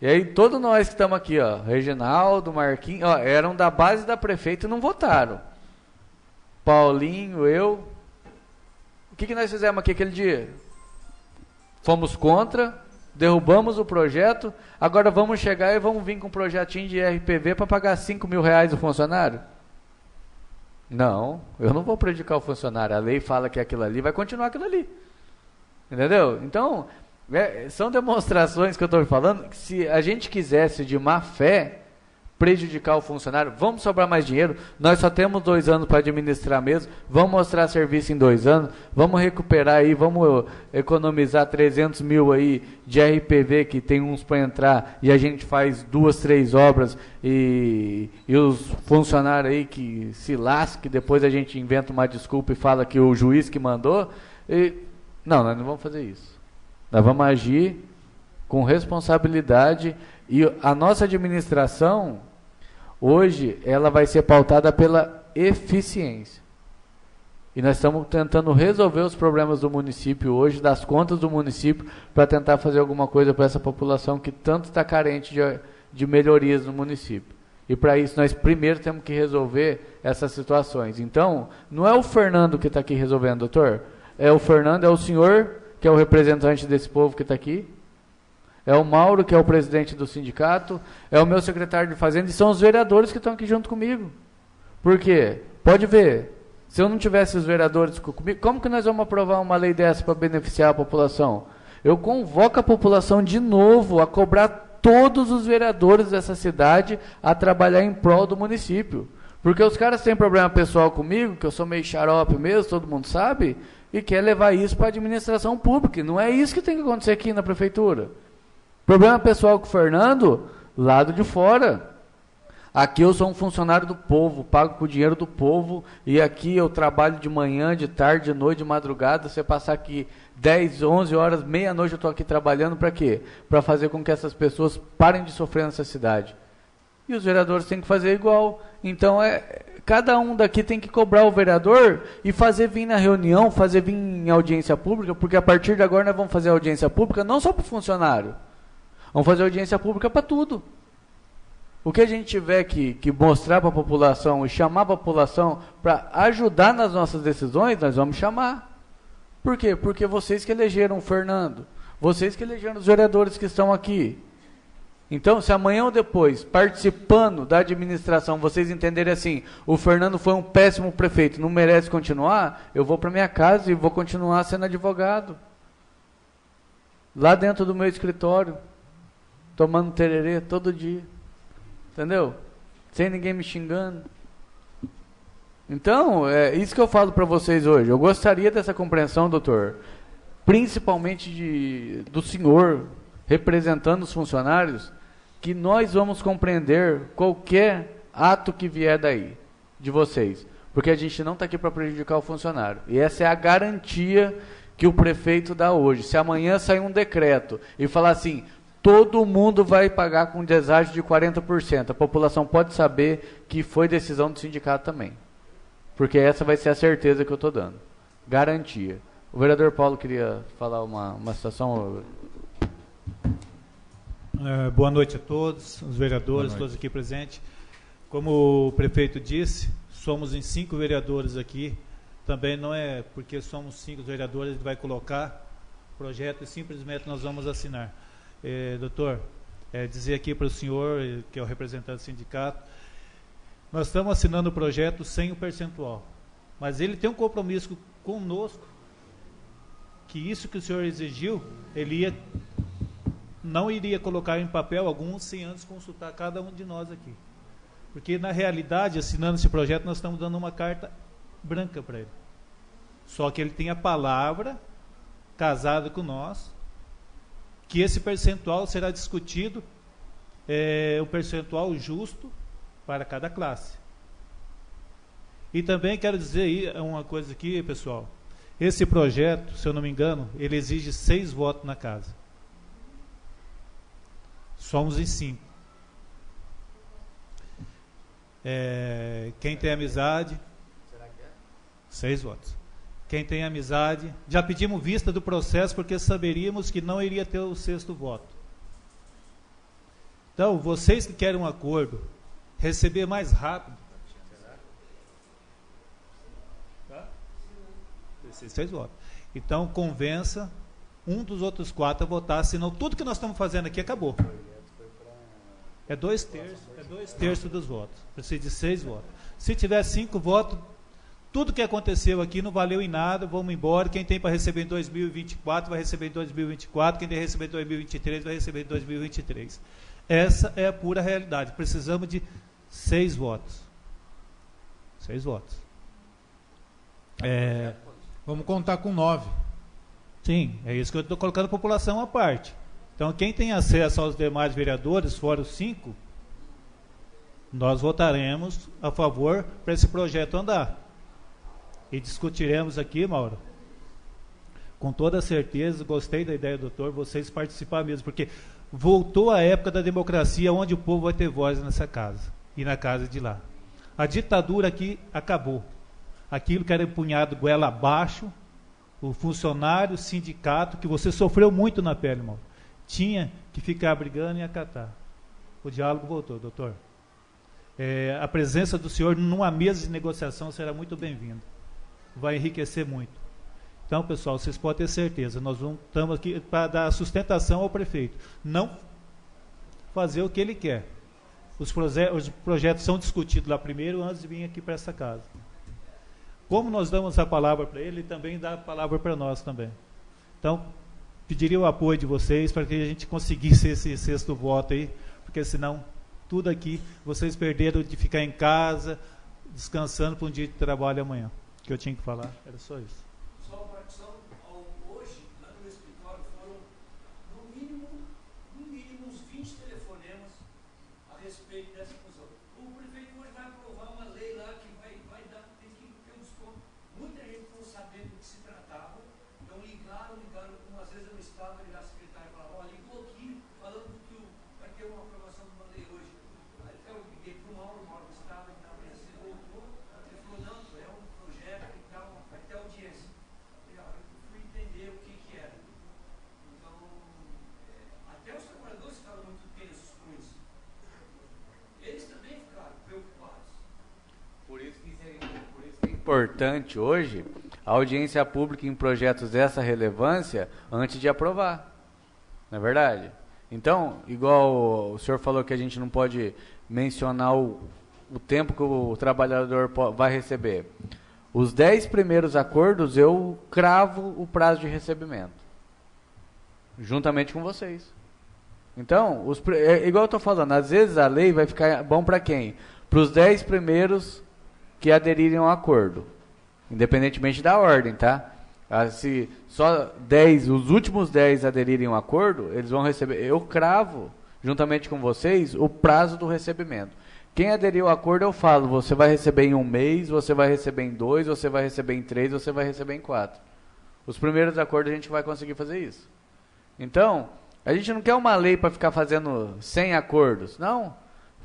e aí todos nós que estamos aqui, ó, Reginaldo, Marquinhos, ó, eram da base da prefeita e não votaram. Paulinho, eu. O que nós fizemos aqui aquele dia? Fomos contra, derrubamos o projeto, agora vamos chegar e vamos vir com um projetinho de RPV para pagar R$5.000 o funcionário? Não, eu não vou prejudicar o funcionário. A lei fala que aquilo ali vai continuar aquilo ali. Entendeu? Então, são demonstrações que eu estou falando que se a gente quisesse de má fé prejudicar o funcionário, vamos sobrar mais dinheiro, nós só temos 2 anos para administrar mesmo, vamos mostrar serviço em 2 anos, vamos recuperar aí, vamos economizar 300 mil aí de RPV que tem uns para entrar e a gente faz 2, 3 obras e os funcionários aí que se lasquem, depois a gente inventa uma desculpa e fala que o juiz que mandou. Não, nós não vamos fazer isso. Nós vamos agir com responsabilidade e a nossa administração, hoje, ela vai ser pautada pela eficiência. E nós estamos tentando resolver os problemas do município hoje, das contas do município, para tentar fazer alguma coisa para essa população que tanto está carente de melhorias no município. E para isso nós primeiro temos que resolver essas situações. Então, não é o Fernando que está aqui resolvendo, doutor. É o Fernando, é o senhor, que é o representante desse povo que está aqui. É o Mauro, que é o presidente do sindicato, é o meu secretário de Fazenda, e são os vereadores que estão aqui junto comigo. Por quê? Pode ver, se eu não tivesse os vereadores comigo, como que nós vamos aprovar uma lei dessa para beneficiar a população? Eu convoco a população de novo a cobrar todos os vereadores dessa cidade a trabalhar em prol do município. Porque os caras têm problema pessoal comigo, que eu sou meio xarope mesmo, todo mundo sabe, e quer levar isso para a administração pública. Não é isso que tem que acontecer aqui na prefeitura. Problema pessoal com o Fernando, lado de fora. Aqui eu sou um funcionário do povo, pago com o dinheiro do povo, e aqui eu trabalho de manhã, de tarde, de noite, de madrugada. Você passar aqui 10, 11 horas, meia-noite eu estou aqui trabalhando para quê? Para fazer com que essas pessoas parem de sofrer nessa cidade. E os vereadores têm que fazer igual. Então, cada um daqui tem que cobrar o vereador e fazer vir na reunião, fazer vir em audiência pública, porque a partir de agora nós vamos fazer audiência pública não só para o funcionário. Vamos fazer audiência pública para tudo. O que a gente tiver que mostrar para a população e chamar a população para ajudar nas nossas decisões, nós vamos chamar. Por quê? Porque vocês que elegeram o Fernando, vocês que elegeram os vereadores que estão aqui. Então, se amanhã ou depois, participando da administração, vocês entenderem assim, o Fernando foi um péssimo prefeito, não merece continuar, eu vou para minha casa e vou continuar sendo advogado. Lá dentro do meu escritório. Tomando tererê todo dia, entendeu? Sem ninguém me xingando. Então, é isso que eu falo para vocês hoje. Eu gostaria dessa compreensão, doutor, principalmente do senhor, representando os funcionários, que nós vamos compreender qualquer ato que vier daí, de vocês. Porque a gente não está aqui para prejudicar o funcionário. E essa é a garantia que o prefeito dá hoje. Se amanhã sair um decreto e falar assim, todo mundo vai pagar com deságio de 40%. A população pode saber que foi decisão do sindicato também. Porque essa vai ser a certeza que eu estou dando. Garantia. O vereador Paulo queria falar uma situação. Boa noite a todos, os vereadores, todos aqui presentes. Como o prefeito disse, somos em 5 vereadores aqui. Também não é porque somos 5 vereadores que vai colocar projeto e simplesmente nós vamos assinar. Doutor, dizer aqui para o senhor, que é o representante do sindicato, nós estamos assinando o projeto sem o percentual, mas ele tem um compromisso conosco, que isso que o senhor exigiu, ele não iria colocar em papel algum sem antes consultar cada um de nós aqui. Porque, na realidade, assinando esse projeto, nós estamos dando uma carta branca para ele. Só que ele tem a palavra, casada com nós, que esse percentual será discutido, o percentual justo para cada classe. E também quero dizer aí uma coisa aqui, pessoal. Esse projeto, se eu não me engano, ele exige 6 votos na casa. Somos em 5. Quem tem amizade... Será que é? 6 votos. Quem tem amizade... Já pedimos vista do processo porque saberíamos que não iria ter o 6º voto. Então, vocês que querem um acordo, receber mais rápido... Tá? 6 votos. Então, convença um dos outros 4 a votar, senão tudo que nós estamos fazendo aqui acabou. É 2/3 dos votos. Precisa de 6 votos. Se tiver 5 votos, tudo que aconteceu aqui não valeu em nada, vamos embora. Quem tem para receber em 2024 vai receber em 2024, quem tem para receber em 2023 vai receber em 2023. Essa é a pura realidade. Precisamos de 6 votos. 6 votos. Vamos contar com 9. Sim, é isso que eu estou colocando a população à parte. Então, quem tem acesso aos demais vereadores, fora os 5, nós votaremos a favor para esse projeto andar. E discutiremos aqui, Mauro, com toda certeza, gostei da ideia, doutor, vocês participar mesmo, porque voltou a época da democracia, onde o povo vai ter voz nessa casa, e na casa de lá. A ditadura aqui acabou. Aquilo que era empunhado goela abaixo, o funcionário, o sindicato, que você sofreu muito na pele, Mauro, tinha que ficar brigando e acatar. O diálogo voltou, doutor. A presença do senhor numa mesa de negociação será muito bem-vinda. Vai enriquecer muito. Então, pessoal, vocês podem ter certeza, nós estamos aqui para dar sustentação ao prefeito. Não fazer o que ele quer. Os projetos são discutidos lá primeiro, antes de vir aqui para essa casa. Como nós damos a palavra para ele também dá a palavra para nós também. Então, pediria o apoio de vocês para que a gente conseguisse esse 6º voto aí, porque senão tudo aqui, vocês perderam de ficar em casa, descansando para um dia de trabalho amanhã. O que eu tinha que falar era só isso. Só uma participação, hoje, lá no meu escritório, foram no mínimo uns 20 telefonemas a respeito dessa fusão. O prefeito hoje vai aprovar uma lei lá que vai dar, tem que ter um desconto. Muita gente não sabendo do que se tratava, então ligaram, às vezes eu não estava, ligar a secretária e falava, olha, ligou aqui, falando que vai ter uma aprovação de uma lei hoje. Aí eu liguei para o Mauro que estava, então, ele voltou, ele falou, não, é um projeto e tal, vai ter audiência. Eu fui entender o que era. Então, até os trabalhadores ficaram muito tensos com isso. Eles também ficaram preocupados. Por isso que é importante hoje a audiência pública em projetos dessa relevância antes de aprovar. Não é verdade? Então, igual o senhor falou que a gente não pode mencionar o tempo que o trabalhador vai receber. Os 10 primeiros acordos eu cravo o prazo de recebimento. Juntamente com vocês. Então, igual eu estou falando, às vezes a lei vai ficar bom para quem? Para os 10 primeiros que aderirem ao acordo. Independentemente da ordem, tá? Se só 10, os últimos 10 aderirem ao acordo, eles vão receber. Eu cravo, juntamente com vocês, o prazo do recebimento. Quem aderiu ao acordo, eu falo, você vai receber em 1 mês, você vai receber em 2, você vai receber em 3, você vai receber em 4. Os primeiros acordos a gente vai conseguir fazer isso. Então, A gente não quer uma lei para ficar fazendo 100 acordos. Não.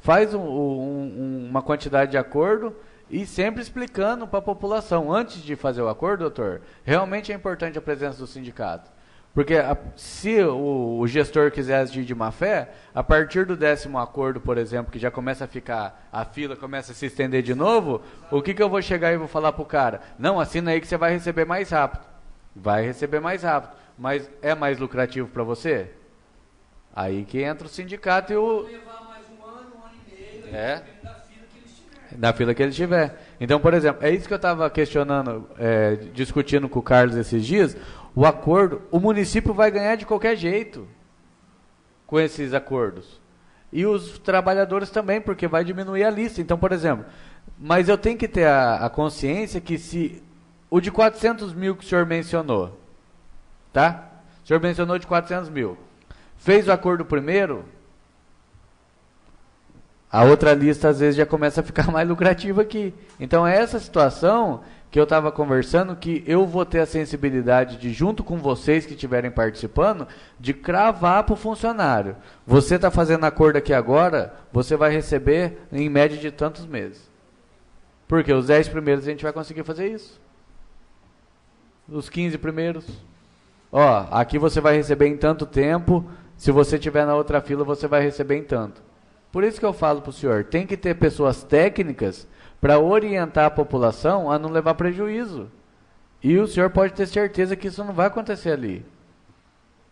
Faz uma quantidade de acordo e sempre explicando para a população. Antes de fazer o acordo, doutor, realmente é importante a presença do sindicato. Porque se o gestor quiser agir de má fé, a partir do 10º acordo, por exemplo, que já começa a ficar, a fila começa a se estender de novo, o que eu vou chegar e vou falar para o cara? Não, assina aí que você vai receber mais rápido. Vai receber mais rápido. Mas é mais lucrativo para você? Aí que entra o sindicato e o... Da fila que ele tiver. Então, por exemplo, é isso que eu estava questionando, discutindo com o Carlos esses dias. O acordo, o município vai ganhar de qualquer jeito com esses acordos. E os trabalhadores também, porque vai diminuir a lista. Então, por exemplo, mas eu tenho que ter a consciência que se o de 400 mil que o senhor mencionou, tá? O senhor mencionou de 400 mil. Fez o acordo primeiro, a outra lista às vezes já começa a ficar mais lucrativa aqui. Então é essa situação que eu estava conversando, que eu vou ter a sensibilidade de, junto com vocês que estiverem participando, de cravar para o funcionário. Você está fazendo acordo aqui agora, você vai receber em média de tantos meses. Porque os 10 primeiros a gente vai conseguir fazer isso. Os 15 primeiros. Ó, aqui você vai receber em tanto tempo, se você estiver na outra fila você vai receber em tanto. Por isso que eu falo para o senhor, tem que ter pessoas técnicas para orientar a população a não levar prejuízo. E o senhor pode ter certeza que isso não vai acontecer ali.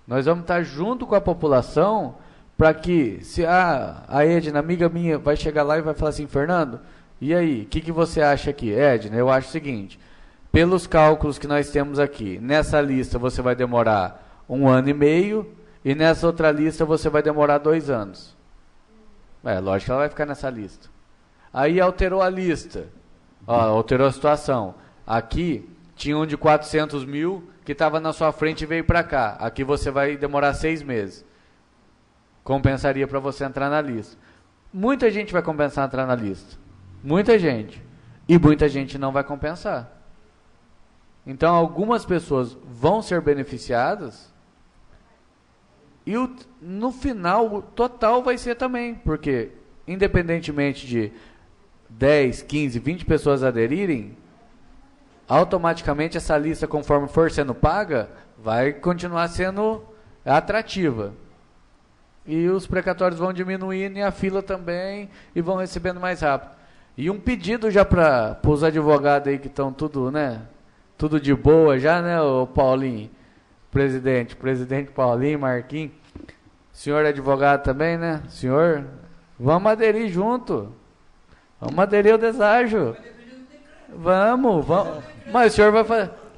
Nós vamos estar junto com a população para que, se a Edna, amiga minha, vai chegar lá e vai falar assim, Fernando, e aí, o que você acha aqui? Edna, eu acho o seguinte, pelos cálculos que nós temos aqui, nessa lista você vai demorar 1 ano e meio e nessa outra lista você vai demorar 2 anos. Lógico que ela vai ficar nessa lista. Aí alterou a lista, alterou a situação. Aqui tinha um de 400 mil que estava na sua frente e veio para cá. Aqui você vai demorar 6 meses. Compensaria para você entrar na lista. Muita gente vai compensar entrar na lista. Muita gente. E muita gente não vai compensar. Então algumas pessoas vão ser beneficiadas e no final o total vai ser também. Porque independentemente de 10, 15, 20 pessoas aderirem, automaticamente essa lista, conforme for sendo paga, vai continuar sendo atrativa. E os precatórios vão diminuindo e a fila também, e vão recebendo mais rápido. E um pedido já para os advogados aí que estão tudo, né, tudo de boa já, né, o Paulinho, presidente Paulinho, Marquinhos, senhor é advogado também, né, senhor, vamos aderir junto. Vamos aderir ao deságio. Vamos. Mas o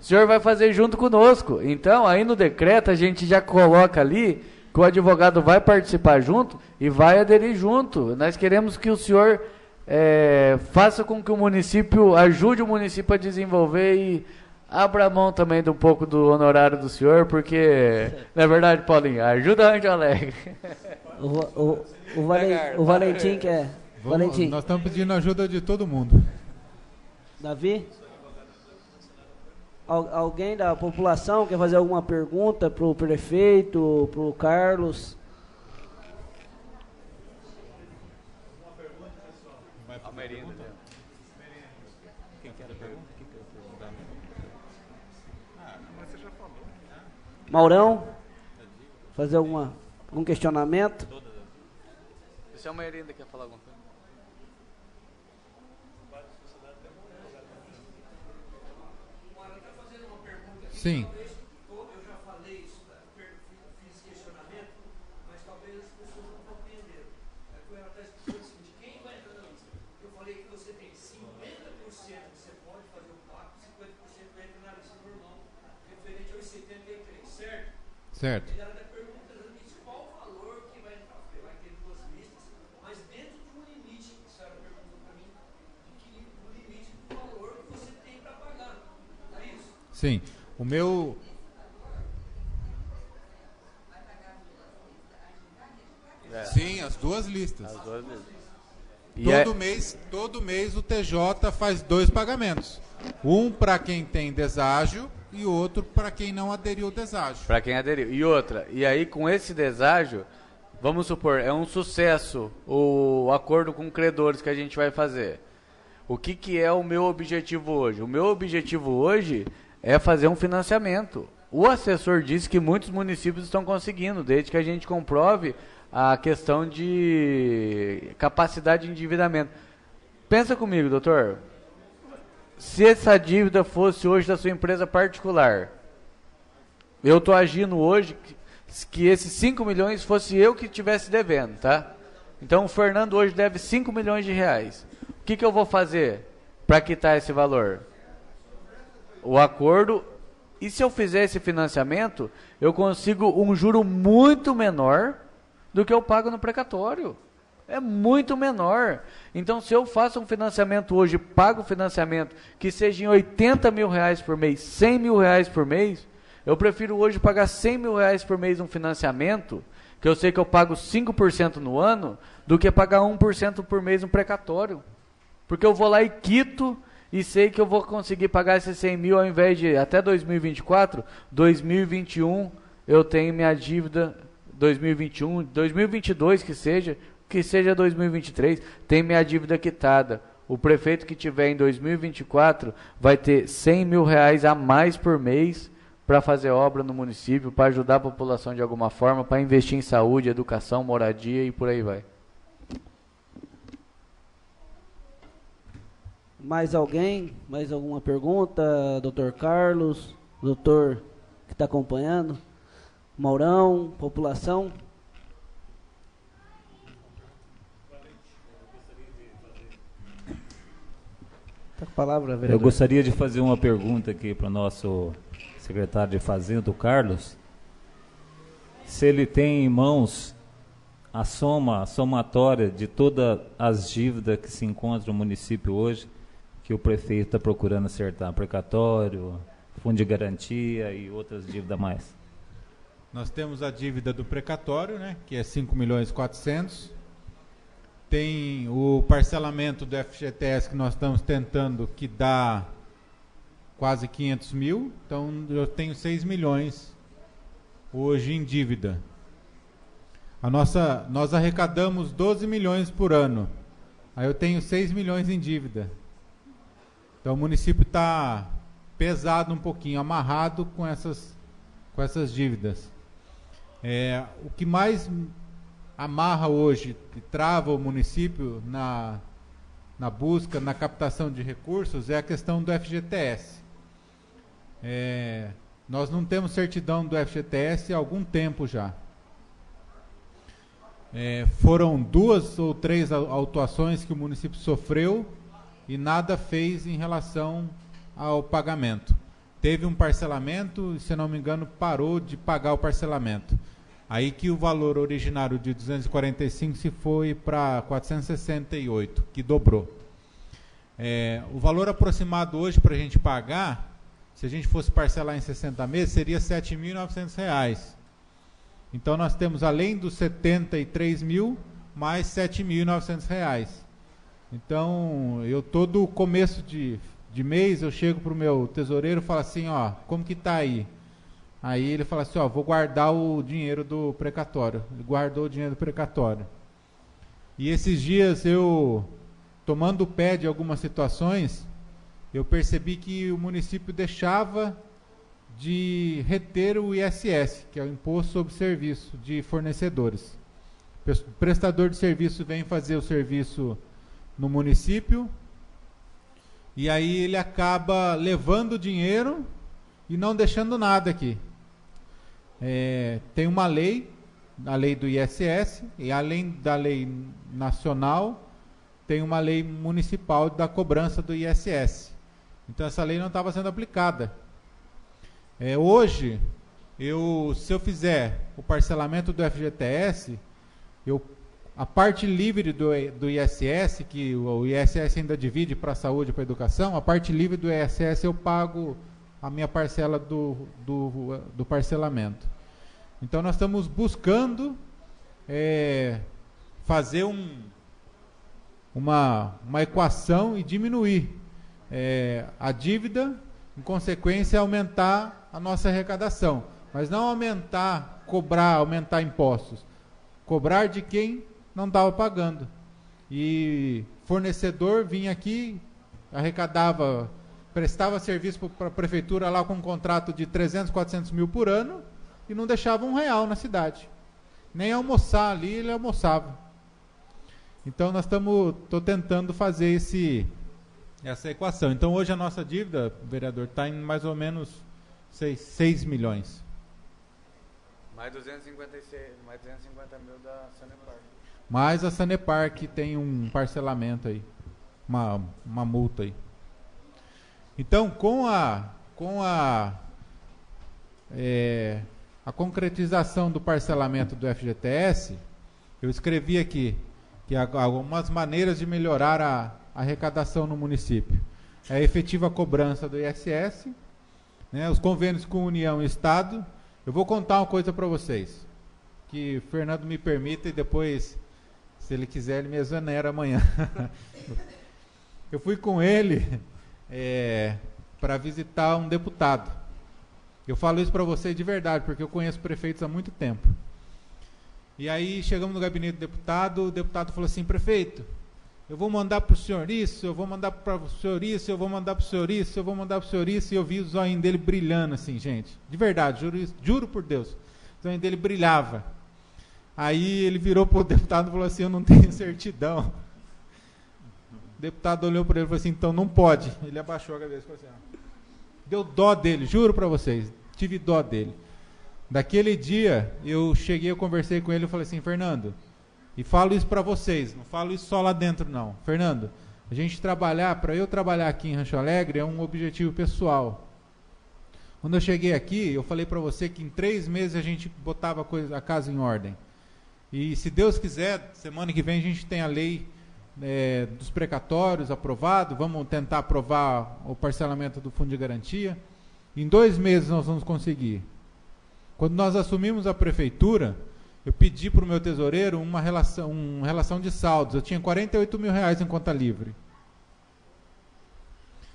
senhor vai fazer junto conosco. Então, aí no decreto, a gente já coloca ali que o advogado vai participar junto e vai aderir junto. Nós queremos que o senhor faça com que o município, ajude o município a desenvolver e abra a mão também de um pouco do honorário do senhor, porque, não é verdade, Paulinho? Ajuda a Ângelo Alegre. O Valentim quer... Valentim. Nós estamos pedindo ajuda de todo mundo. Davi? Alguém da população quer fazer alguma pergunta para o prefeito, para o Carlos? Uma pergunta, pessoal. A Merenda. Quem quer a pergunta? Mas você já falou. Maurão? Fazer algum questionamento? Se a Merenda quer falar alguma coisa. Sim. Eu já falei isso, fiz questionamento, mas talvez as pessoas não compreenderam. Eu até expliquei o seguinte, quem vai entrar na lista? Eu falei que você tem 50% que você pode fazer o pacto, 50% vai entrar na lista normal, referente aos 73, certo? Certo. Ele era até perguntando qual o valor que vai entrar. Vai ter 2 listas, mas dentro de um limite, que a senhora perguntou para mim, do limite do valor que você tem para pagar. É isso? Sim. O meu... Sim, as 2 listas. As 2 listas. Todo mês o TJ faz 2 pagamentos. Um para quem tem deságio e outro para quem não aderiu ao deságio. Para quem aderiu. E outra, e aí com esse deságio, vamos supor, é um sucesso o acordo com credores que a gente vai fazer. O que é o meu objetivo hoje? O meu objetivo hoje é fazer um financiamento. O assessor disse que muitos municípios estão conseguindo, desde que a gente comprove a questão de capacidade de endividamento. Pensa comigo, doutor. Se essa dívida fosse hoje da sua empresa particular, eu estou agindo hoje que esses 5 milhões fosse eu que estivesse devendo, tá? Então o Fernando hoje deve 5 milhões de reais. O que eu vou fazer para quitar esse valor? O acordo. E se eu fizer esse financiamento, eu consigo um juro muito menor do que eu pago no precatório. É muito menor. Então, se eu faço um financiamento hoje, pago o financiamento que seja em 80 mil reais por mês, 100 mil reais por mês, eu prefiro hoje pagar 100 mil reais por mês um financiamento, que eu sei que eu pago 5% no ano, do que pagar 1% por mês no precatório. Porque eu vou lá e quito e sei que eu vou conseguir pagar esses 100 mil ao invés de até 2024, 2021 eu tenho minha dívida, 2021, 2022 que seja 2023, tem minha dívida quitada. O prefeito que tiver em 2024 vai ter 100 mil reais a mais por mês para fazer obra no município, para ajudar a população de alguma forma, para investir em saúde, educação, moradia e por aí vai. Mais alguém? Mais alguma pergunta? Doutor Carlos? Doutor que está acompanhando? Maurão? População? Tá com a palavra, vereador. Eu gostaria de fazer uma pergunta aqui para o nosso secretário de Fazenda, o Carlos. Se ele tem em mãos a somatória de todas as dívidas que se encontram no município hoje, que o prefeito está procurando acertar, precatório, fundo de garantia e outras dívidas a mais. Nós temos a dívida do precatório, né, que é 5.400.000. Tem o parcelamento do FGTS que nós estamos tentando, que dá quase 500 mil. Então, eu tenho 6 milhões hoje em dívida. Nós arrecadamos 12 milhões por ano. Aí eu tenho 6 milhões em dívida. Então o município está pesado um pouquinho, amarrado com essas dívidas. O que mais amarra hoje e trava o município na busca, na captação de recursos, é a questão do FGTS. Nós não temos certidão do FGTS há algum tempo já. Foram 2 ou 3 autuações que o município sofreu e nada fez em relação ao pagamento. Teve um parcelamento e, se não me engano, parou de pagar o parcelamento. Aí que o valor originário de 245 se foi para 468, que dobrou. O valor aproximado hoje para a gente pagar, se a gente fosse parcelar em 60 meses, seria R$ 7.900. Então nós temos, além dos 73 mil, mais R$ 7.900. Então, todo começo de mês, eu chego para o meu tesoureiro e falo assim, como que está aí? Aí ele fala assim, vou guardar o dinheiro do precatório. Ele guardou o dinheiro do precatório. E esses dias eu, tomando o pé de algumas situações, eu percebi que o município deixava de reter o ISS, que é o Imposto sobre Serviço de Fornecedores. O prestador de serviço vem fazer o serviço no município, e aí ele acaba levando o dinheiro e não deixando nada aqui. Tem uma lei, a lei do ISS, e além da lei nacional, tem uma lei municipal da cobrança do ISS. Então essa lei não estava sendo aplicada. Hoje, se eu fizer o parcelamento do FGTS, a parte livre do ISS, que o ISS ainda divide para a saúde e para a educação, a parte livre do ISS eu pago a minha parcela do parcelamento. Então nós estamos buscando fazer uma equação e diminuir a dívida em consequência, aumentar a nossa arrecadação. Mas não aumentar, cobrar, aumentar impostos. Cobrar de quem não estava pagando. E fornecedor vinha aqui, arrecadava, prestava serviço para a prefeitura lá com um contrato de 300, 400 mil por ano e não deixava R$1 na cidade. Nem almoçar ali ele almoçava. Então nós estou tentando fazer essa equação. Então hoje a nossa dívida, vereador, está em mais ou menos 6 milhões. Mais 250 mil da Sanepar. Mais a Sanepar, que tem um parcelamento aí, uma multa aí. Então, com a concretização do parcelamento do FGTS, eu escrevi aqui que há algumas maneiras de melhorar a arrecadação no município. É a efetiva cobrança do ISS, né, os convênios com União e Estado. Eu vou contar uma coisa para vocês, que o Fernando me permita e depois, se ele quiser, ele me exonera amanhã. Eu fui com ele para visitar um deputado. Eu falo isso para vocês de verdade, porque eu conheço prefeitos há muito tempo. E aí chegamos no gabinete do deputado, o deputado falou assim: prefeito, eu vou mandar para o senhor isso, eu vou mandar para o senhor isso, eu vou mandar para o senhor isso, eu vou mandar para o senhor isso. E eu vi o zoinho dele brilhando assim, gente. De verdade, juro por Deus. O zoinho dele brilhava. Aí ele virou para o deputado e falou assim: eu não tenho certidão. O deputado olhou para ele e falou assim: então não pode. Ele abaixou a cabeça e falou assim: ó. Deu dó dele, juro para vocês. Tive dó dele. Daquele dia, eu conversei com ele e falei assim: Fernando, e falo isso para vocês, não falo isso só lá dentro não. Fernando, a gente para eu trabalhar aqui em Rancho Alegre é um objetivo pessoal. Quando eu cheguei aqui, eu falei para você que em 3 meses a gente botava a casa em ordem. E se Deus quiser, semana que vem a gente tem a lei dos precatórios aprovado, vamos tentar aprovar o parcelamento do fundo de garantia. Em 2 meses nós vamos conseguir. Quando nós assumimos a prefeitura, eu pedi para o meu tesoureiro uma relação de saldos. Eu tinha R$48 mil em conta livre.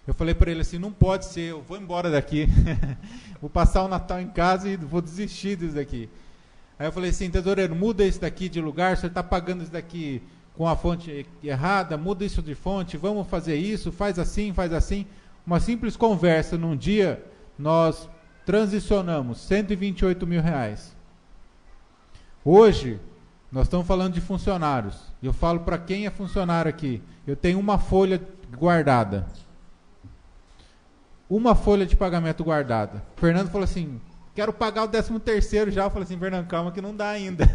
Eu falei para ele assim: não pode ser, eu vou embora daqui. Vou passar o Natal em casa e vou desistir disso daqui. Aí eu falei assim: tesoureiro, muda isso daqui de lugar, você está pagando isso daqui com a fonte errada, muda isso de fonte, vamos fazer isso, faz assim, faz assim. Uma simples conversa, num dia, nós transicionamos R$128 mil. Hoje, nós estamos falando de funcionários. Eu falo para quem é funcionário aqui, eu tenho uma folha guardada. Uma folha de pagamento guardada. O Fernando falou assim: quero pagar o 13º já. Eu falei assim: Fernando, calma que não dá ainda.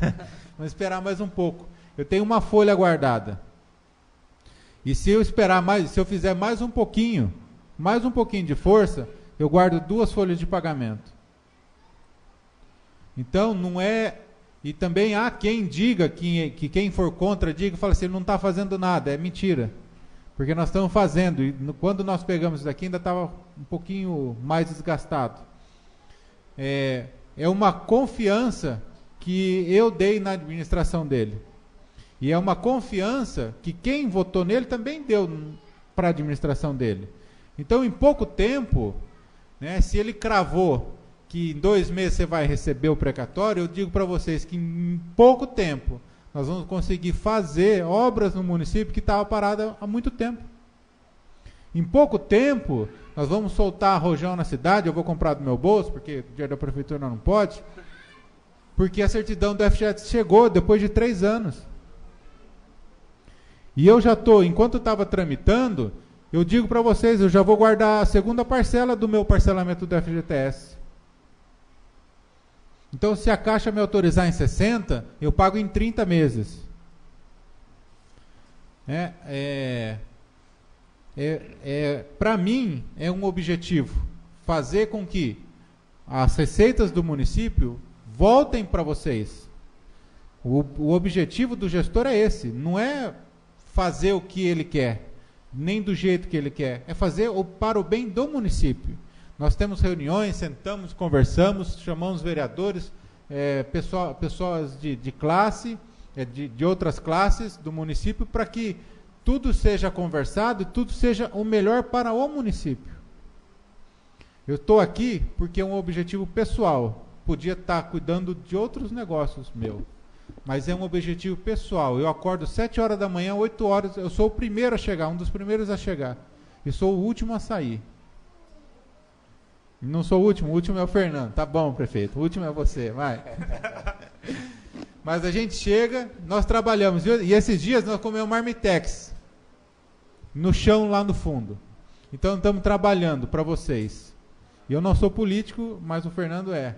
Vamos esperar mais um pouco. Eu tenho uma folha guardada. E se eu esperar mais, se eu fizer mais um pouquinho de força, eu guardo 2 folhas de pagamento. Então, não é... E também há quem diga, que quem for contra, diga, fala assim: ele não está fazendo nada. É mentira. Porque nós estamos fazendo. E quando nós pegamos isso daqui, ainda estava um pouquinho mais desgastado. É uma confiança que eu dei na administração dele. E é uma confiança que quem votou nele também deu para a administração dele. Então, em pouco tempo, né, se ele cravou que em 2 meses você vai receber o precatório, eu digo para vocês que em pouco tempo nós vamos conseguir fazer obras no município que estava parada há muito tempo. Em pouco tempo, nós vamos soltar rojão na cidade. Eu vou comprar do meu bolso, porque o dinheiro da prefeitura não pode, porque a certidão do FGTS chegou depois de 3 anos. E eu já estou, enquanto estava tramitando, eu digo para vocês, eu já vou guardar a 2ª parcela do meu parcelamento do FGTS. Então, se a Caixa me autorizar em 60, eu pago em 30 meses. Para mim, é um objetivo fazer com que as receitas do município voltem para vocês. O objetivo do gestor é esse, não é fazer o que ele quer, nem do jeito que ele quer, é fazer para o bem do município. Nós temos reuniões, sentamos, conversamos, chamamos vereadores, pessoas de classe, de outras classes do município, para que tudo seja conversado e tudo seja o melhor para o município. Eu estou aqui porque é um objetivo pessoal. Podia estar cuidando de outros negócios meu, mas é um objetivo pessoal. Eu acordo 7 horas da manhã, 8 horas, eu sou o primeiro a chegar, um dos primeiros a chegar, e sou o último a sair. Não sou o último é o Fernando. Tá bom, prefeito, o último é você, vai. Mas a gente chega, nós trabalhamos, e esses dias nós comemos marmitex no chão lá no fundo. Então estamos trabalhando para vocês. Eu não sou político, mas o Fernando é.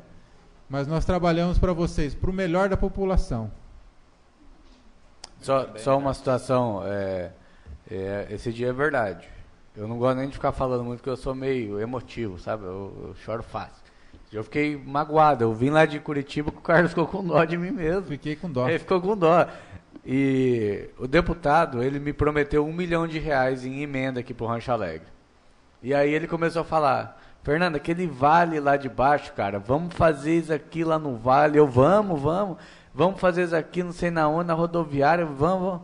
Mas nós trabalhamos para vocês, para o melhor da população. Só uma situação, esse dia é verdade. Eu não gosto nem de ficar falando muito, porque eu sou meio emotivo, sabe? Eu choro fácil. Eu fiquei magoado, eu vim lá de Curitiba que o Carlos ficou com dó de mim mesmo. Fiquei com dó. Ele ficou com dó. E o deputado, ele me prometeu R$1 milhão em emenda aqui pro Rancho Alegre. E aí ele começou a falar: Fernando, aquele vale lá de baixo, cara, vamos fazer isso aqui lá no vale. Eu, vamos fazer isso aqui, não sei na onde, na rodoviária, vamos.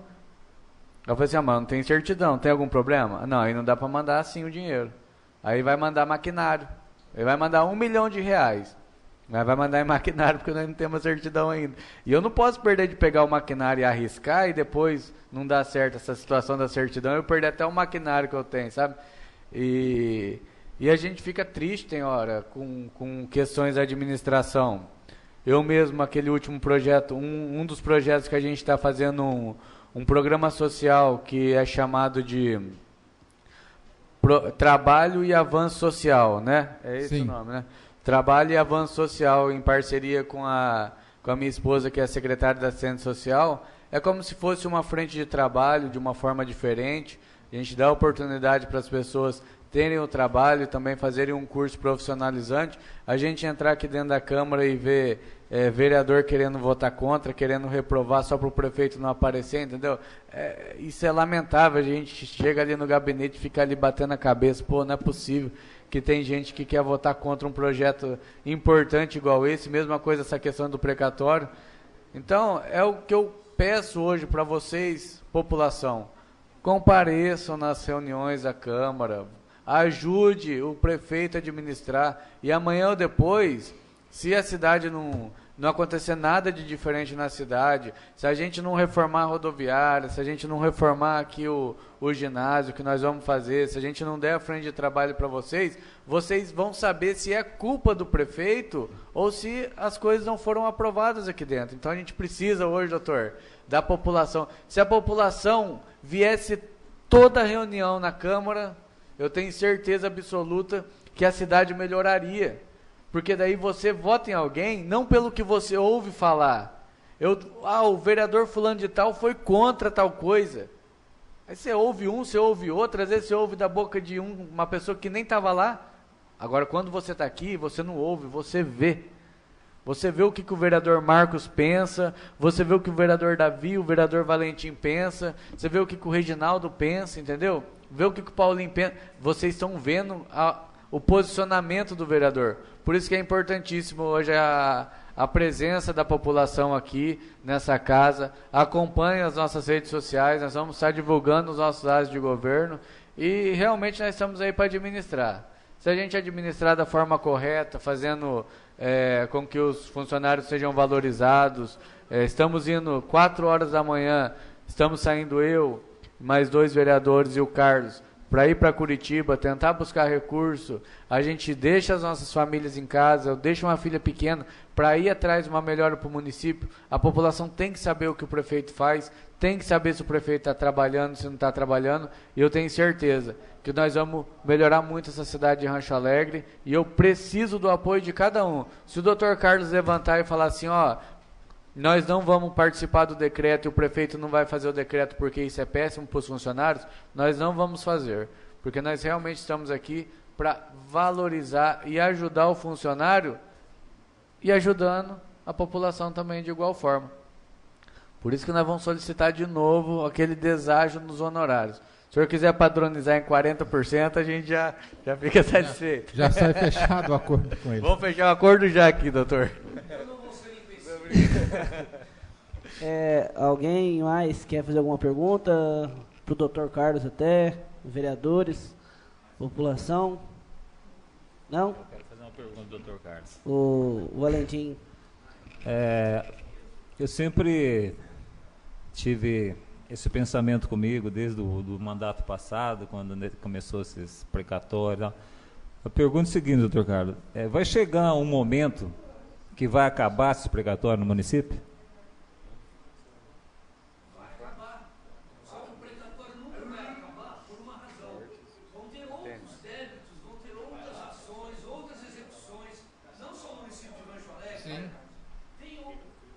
Eu falei assim, mano, não tem certidão, tem algum problema? Não, aí não dá para mandar assim o dinheiro. Aí vai mandar maquinário. Ele vai mandar R$1 milhão. Mas vai mandar em maquinário, porque nós não temos certidão ainda. E eu não posso perder de pegar o maquinário e arriscar, e depois não dar certo essa situação da certidão, eu perder até o maquinário que eu tenho, sabe? E a gente fica triste, tem hora, com questões da administração. Eu mesmo, aquele último projeto, um dos projetos que a gente está fazendo um programa social que é chamado de Trabalho e Avanço Social, né? É esse o nome, né? Trabalho e Avanço Social, em parceria com a minha esposa, que é secretária da Assistência Social. É como se fosse uma frente de trabalho de uma forma diferente. A gente dá oportunidade para as pessoas terem o trabalho e também fazerem um curso profissionalizante. A gente entrar aqui dentro da Câmara e ver vereador querendo votar contra, querendo reprovar só para o prefeito não aparecer, entendeu? Isso é lamentável. A gente chega ali no gabinete e fica ali batendo a cabeça. Pô, não é possível que tem gente que quer votar contra um projeto importante igual esse. Mesma coisa essa questão do precatório. Então, é o que eu peço hoje para vocês, população. Compareçam nas reuniões da Câmara, ajude o prefeito a administrar, e amanhã ou depois, se a cidade não acontecer nada de diferente na cidade, se a gente não reformar a rodoviária, se a gente não reformar aqui o ginásio que nós vamos fazer, se a gente não der a frente de trabalho para vocês, vocês vão saber se é culpa do prefeito ou se as coisas não foram aprovadas aqui dentro. Então a gente precisa hoje, doutor, da população. Se a população viesse toda a reunião na Câmara, eu tenho certeza absoluta que a cidade melhoraria. Porque daí você vota em alguém, não pelo que você ouve falar. O vereador fulano de tal foi contra tal coisa. Aí você ouve um, você ouve outro, às vezes você ouve da boca de uma pessoa que nem estava lá. Agora, quando você está aqui, você não ouve, você vê. Você vê o que o vereador Marcos pensa, você vê o que o vereador Davi, o vereador Valentim pensa, você vê o que o Reginaldo pensa, entendeu? Vê o que o Paulinho pensa. Vocês estão vendo o posicionamento do vereador. Por isso que é importantíssimo hoje a presença da população aqui nessa casa. Acompanhe as nossas redes sociais, nós vamos estar divulgando os nossos atos de governo e realmente nós estamos aí para administrar. Se a gente administrar da forma correta, fazendo com que os funcionários sejam valorizados, estamos indo 4 horas da manhã, estamos saindo eu, mais 2 vereadores e o Carlos, para ir para Curitiba, tentar buscar recurso. A gente deixa as nossas famílias em casa, eu deixo uma filha pequena para ir atrás de uma melhora para o município. A população tem que saber o que o prefeito faz, tem que saber se o prefeito está trabalhando, se não está trabalhando, e eu tenho certeza que nós vamos melhorar muito essa cidade de Rancho Alegre, e eu preciso do apoio de cada um. Se o doutor Carlos levantar e falar assim, nós não vamos participar do decreto e o prefeito não vai fazer o decreto porque isso é péssimo para os funcionários, nós não vamos fazer, porque nós realmente estamos aqui para valorizar e ajudar o funcionário e ajudando a população também de igual forma. Por isso que nós vamos solicitar de novo aquele deságio nos honorários. Se o senhor quiser padronizar em 40%, a gente já fica satisfeito. Já sai fechado o acordo com ele. Vamos fechar o acordo já aqui, doutor. Alguém mais quer fazer alguma pergunta para o Dr. Carlos até, vereadores, população? Não? Eu quero fazer uma pergunta ao Dr. Carlos. O Valentim. Eu sempre tive esse pensamento comigo desde o do mandato passado, quando começou esses precatórios. Eu pergunto o seguinte, doutor Carlos, vai chegar um momento que vai acabar esses precatórios no município? Vai acabar. Só que o precatório nunca vai acabar por uma razão. Vão ter outros débitos, vão ter outras ações, outras execuções, não só no município de Rancho Alegre. Sim. Tem o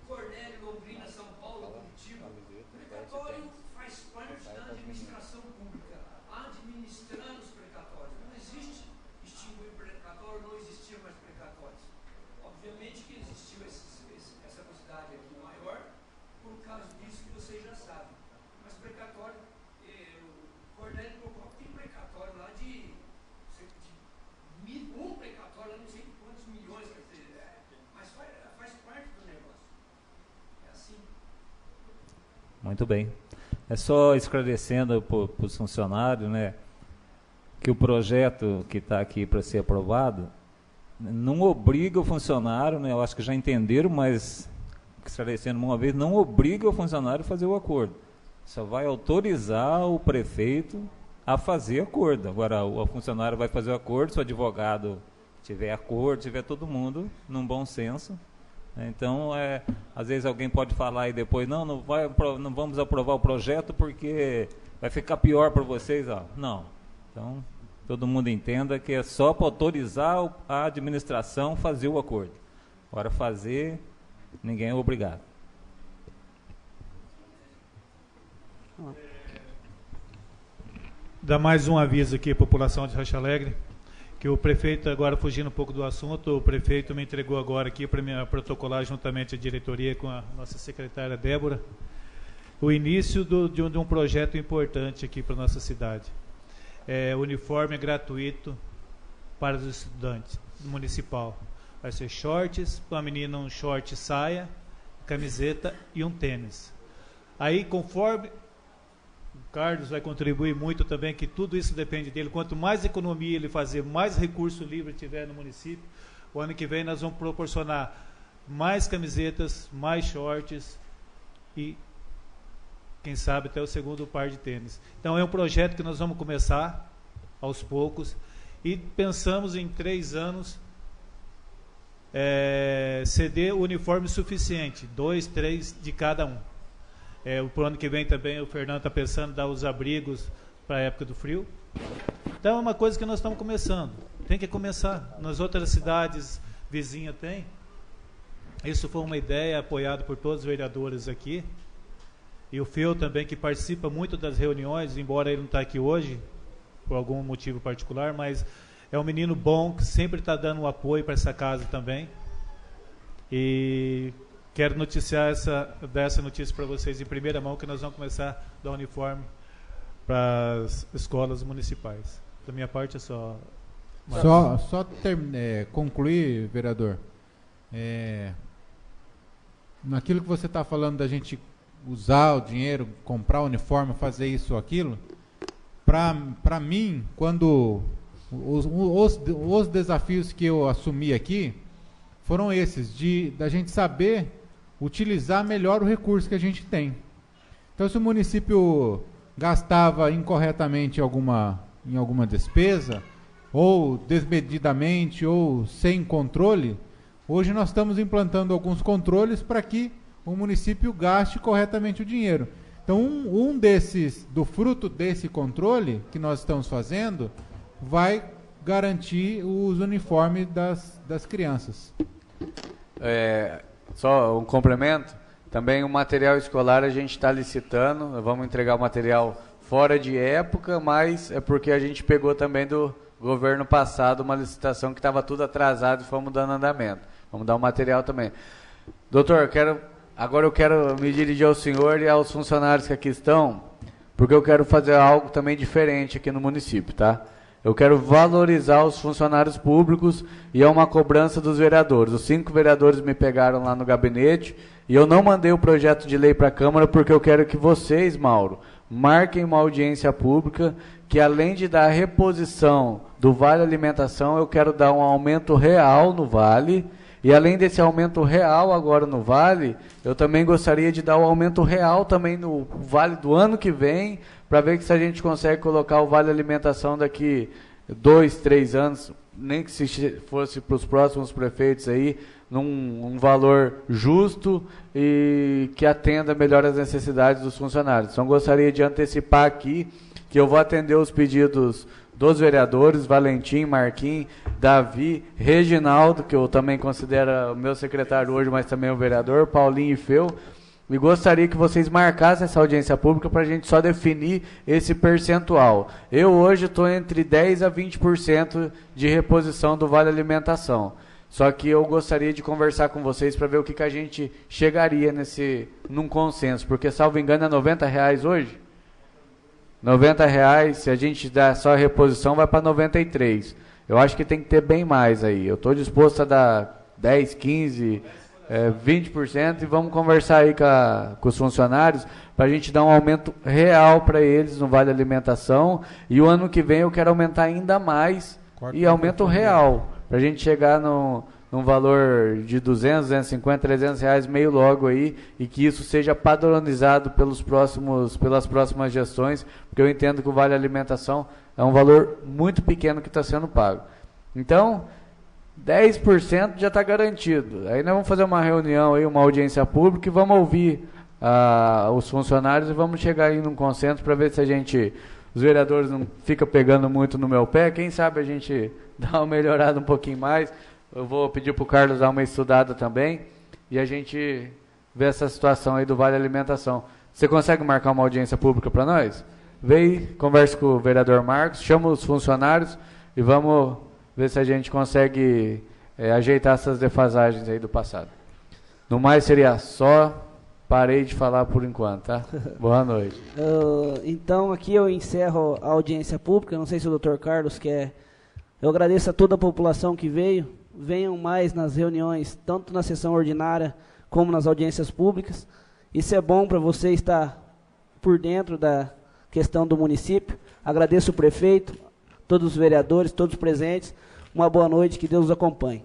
Cornélio, Londrina, São Paulo, Curitiba. O precatório faz parte da administração pública, administrar os precatórios. Não existe extinguir precatório, não existia mais precatórios. Obviamente que existiu essa quantidade aqui maior, por causa disso que vocês já sabem. Mas precatório, o Cornélio Procópio tem precatório lá um precatório, não sei de quantos milhões, quer dizer, mas faz parte do negócio. É assim. Muito bem. É só esclarecendo para os funcionários, né, que o projeto que está aqui para ser aprovado não obriga o funcionário, né, eu acho que já entenderam, mas esclarecendo uma vez, não obriga o funcionário a fazer o acordo. Só vai autorizar o prefeito a fazer acordo. Agora, o funcionário vai fazer o acordo, se o advogado tiver acordo, tiver todo mundo num bom senso. Então, às vezes alguém pode falar e depois, não vamos aprovar o projeto porque vai ficar pior para vocês. Não. Então, todo mundo entenda que é só para autorizar a administração fazer o acordo. Agora, fazer, ninguém é obrigado. Dá mais um aviso aqui, população de Rancho Alegre, que o prefeito, agora fugindo um pouco do assunto, o prefeito me entregou agora aqui para me protocolar juntamente a diretoria com a nossa secretária Débora, o início de um projeto importante aqui para a nossa cidade. Uniforme gratuito para os estudantes municipal. Vai ser shorts, para a menina um short saia, camiseta e um tênis. Aí, conforme o Carlos vai contribuir muito também, que tudo isso depende dele. Quanto mais economia ele fazer, mais recurso livre tiver no município, o ano que vem nós vamos proporcionar mais camisetas, mais shorts e, quem sabe, até o segundo par de tênis. Então é um projeto que nós vamos começar aos poucos e pensamos em 3 anos ceder uniforme suficiente, 2, 3 de cada um. Para o ano que vem também o Fernando está pensando em dar os abrigos para a época do frio. Então é uma coisa que nós estamos começando. Tem que começar. Nas outras cidades vizinhas tem. Isso foi uma ideia apoiada por todos os vereadores aqui. E o Feu também, que participa muito das reuniões, embora ele não está aqui hoje, por algum motivo particular, mas é um menino bom, que sempre está dando um apoio para essa casa também. E quero dar essa notícia para vocês em primeira mão, que nós vamos começar a dar uniforme para as escolas municipais. Da minha parte é só... Concluir, vereador. Naquilo que você está falando da gente usar o dinheiro, comprar o uniforme, fazer isso ou aquilo, para mim, quando os desafios que eu assumi aqui foram esses, da gente saber utilizar melhor o recurso que a gente tem. Então, se o município gastava incorretamente em alguma despesa, ou desmedidamente, ou sem controle, hoje nós estamos implantando alguns controles para que o município gaste corretamente o dinheiro. Então, do fruto desse controle que nós estamos fazendo, vai garantir os uniformes das crianças. Só um complemento, também o material escolar a gente está licitando, vamos entregar o material fora de época, mas é porque a gente pegou também do governo passado uma licitação que estava tudo atrasado e fomos dando andamento. Vamos dar o material também. Doutor, agora eu quero me dirigir ao senhor e aos funcionários que aqui estão, porque eu quero fazer algo também diferente aqui no município, tá? Eu quero valorizar os funcionários públicos e é uma cobrança dos vereadores. Os 5 vereadores me pegaram lá no gabinete E eu não mandei o projeto de lei para a Câmara porque eu quero que vocês, Mauro, marquem uma audiência pública que, além de dar a reposição do Vale Alimentação, eu quero dar um aumento real no Vale. E além desse aumento real agora no Vale, eu também gostaria de dar o aumento real também no Vale do ano que vem, para ver que se a gente consegue colocar o Vale Alimentação daqui 2, 3 anos, nem que se fosse para os próximos prefeitos aí, num valor justo e que atenda melhor as necessidades dos funcionários. Então, gostaria de antecipar aqui que eu vou atender os pedidos dos vereadores, Valentim, Marquinhos, Davi, Reginaldo, que eu também considero o meu secretário hoje, mas também o vereador, Paulinho e Feu, e gostaria que vocês marcassem essa audiência pública para a gente só definir esse percentual. Eu hoje estou entre 10% a 20% de reposição do Vale Alimentação. Só que eu gostaria de conversar com vocês para ver o que a gente chegaria num consenso, porque, salvo engano, é R$90 hoje? R$90, se a gente der só a reposição, vai para 93. Eu acho que tem que ter bem mais aí. Eu estou disposto a dar 10, 15, 20% e vamos conversar aí com os funcionários para a gente dar um aumento real para eles no Vale Alimentação. E o ano que vem eu quero aumentar ainda mais e aumento real, para a gente chegar num valor de 200, 250, R$300 meio logo aí, e que isso seja padronizado pelas próximas gestões, porque eu entendo que o Vale Alimentação é um valor muito pequeno que está sendo pago. Então, 10% já está garantido. Aí nós vamos fazer uma reunião, aí, uma audiência pública, e vamos ouvir os funcionários e vamos chegar aí num consenso para ver se os vereadores não ficam pegando muito no meu pé. Quem sabe a gente dá uma melhorada um pouquinho mais. Eu vou pedir para o Carlos dar uma estudada também e a gente vê essa situação aí do Vale Alimentação. Você consegue marcar uma audiência pública para nós? Vem, converse com o vereador Marcos, chama os funcionários e vamos ver se a gente consegue ajeitar essas defasagens aí do passado. No mais seria só, parei de falar por enquanto, tá? Boa noite. Então aqui eu encerro a audiência pública, não sei se o Dr. Carlos quer. Eu agradeço a toda a população que veio. Venham mais nas reuniões, tanto na sessão ordinária como nas audiências públicas. Isso é bom para você estar por dentro da questão do município. Agradeço o prefeito, todos os vereadores, todos os presentes. Uma boa noite, que Deus os acompanhe.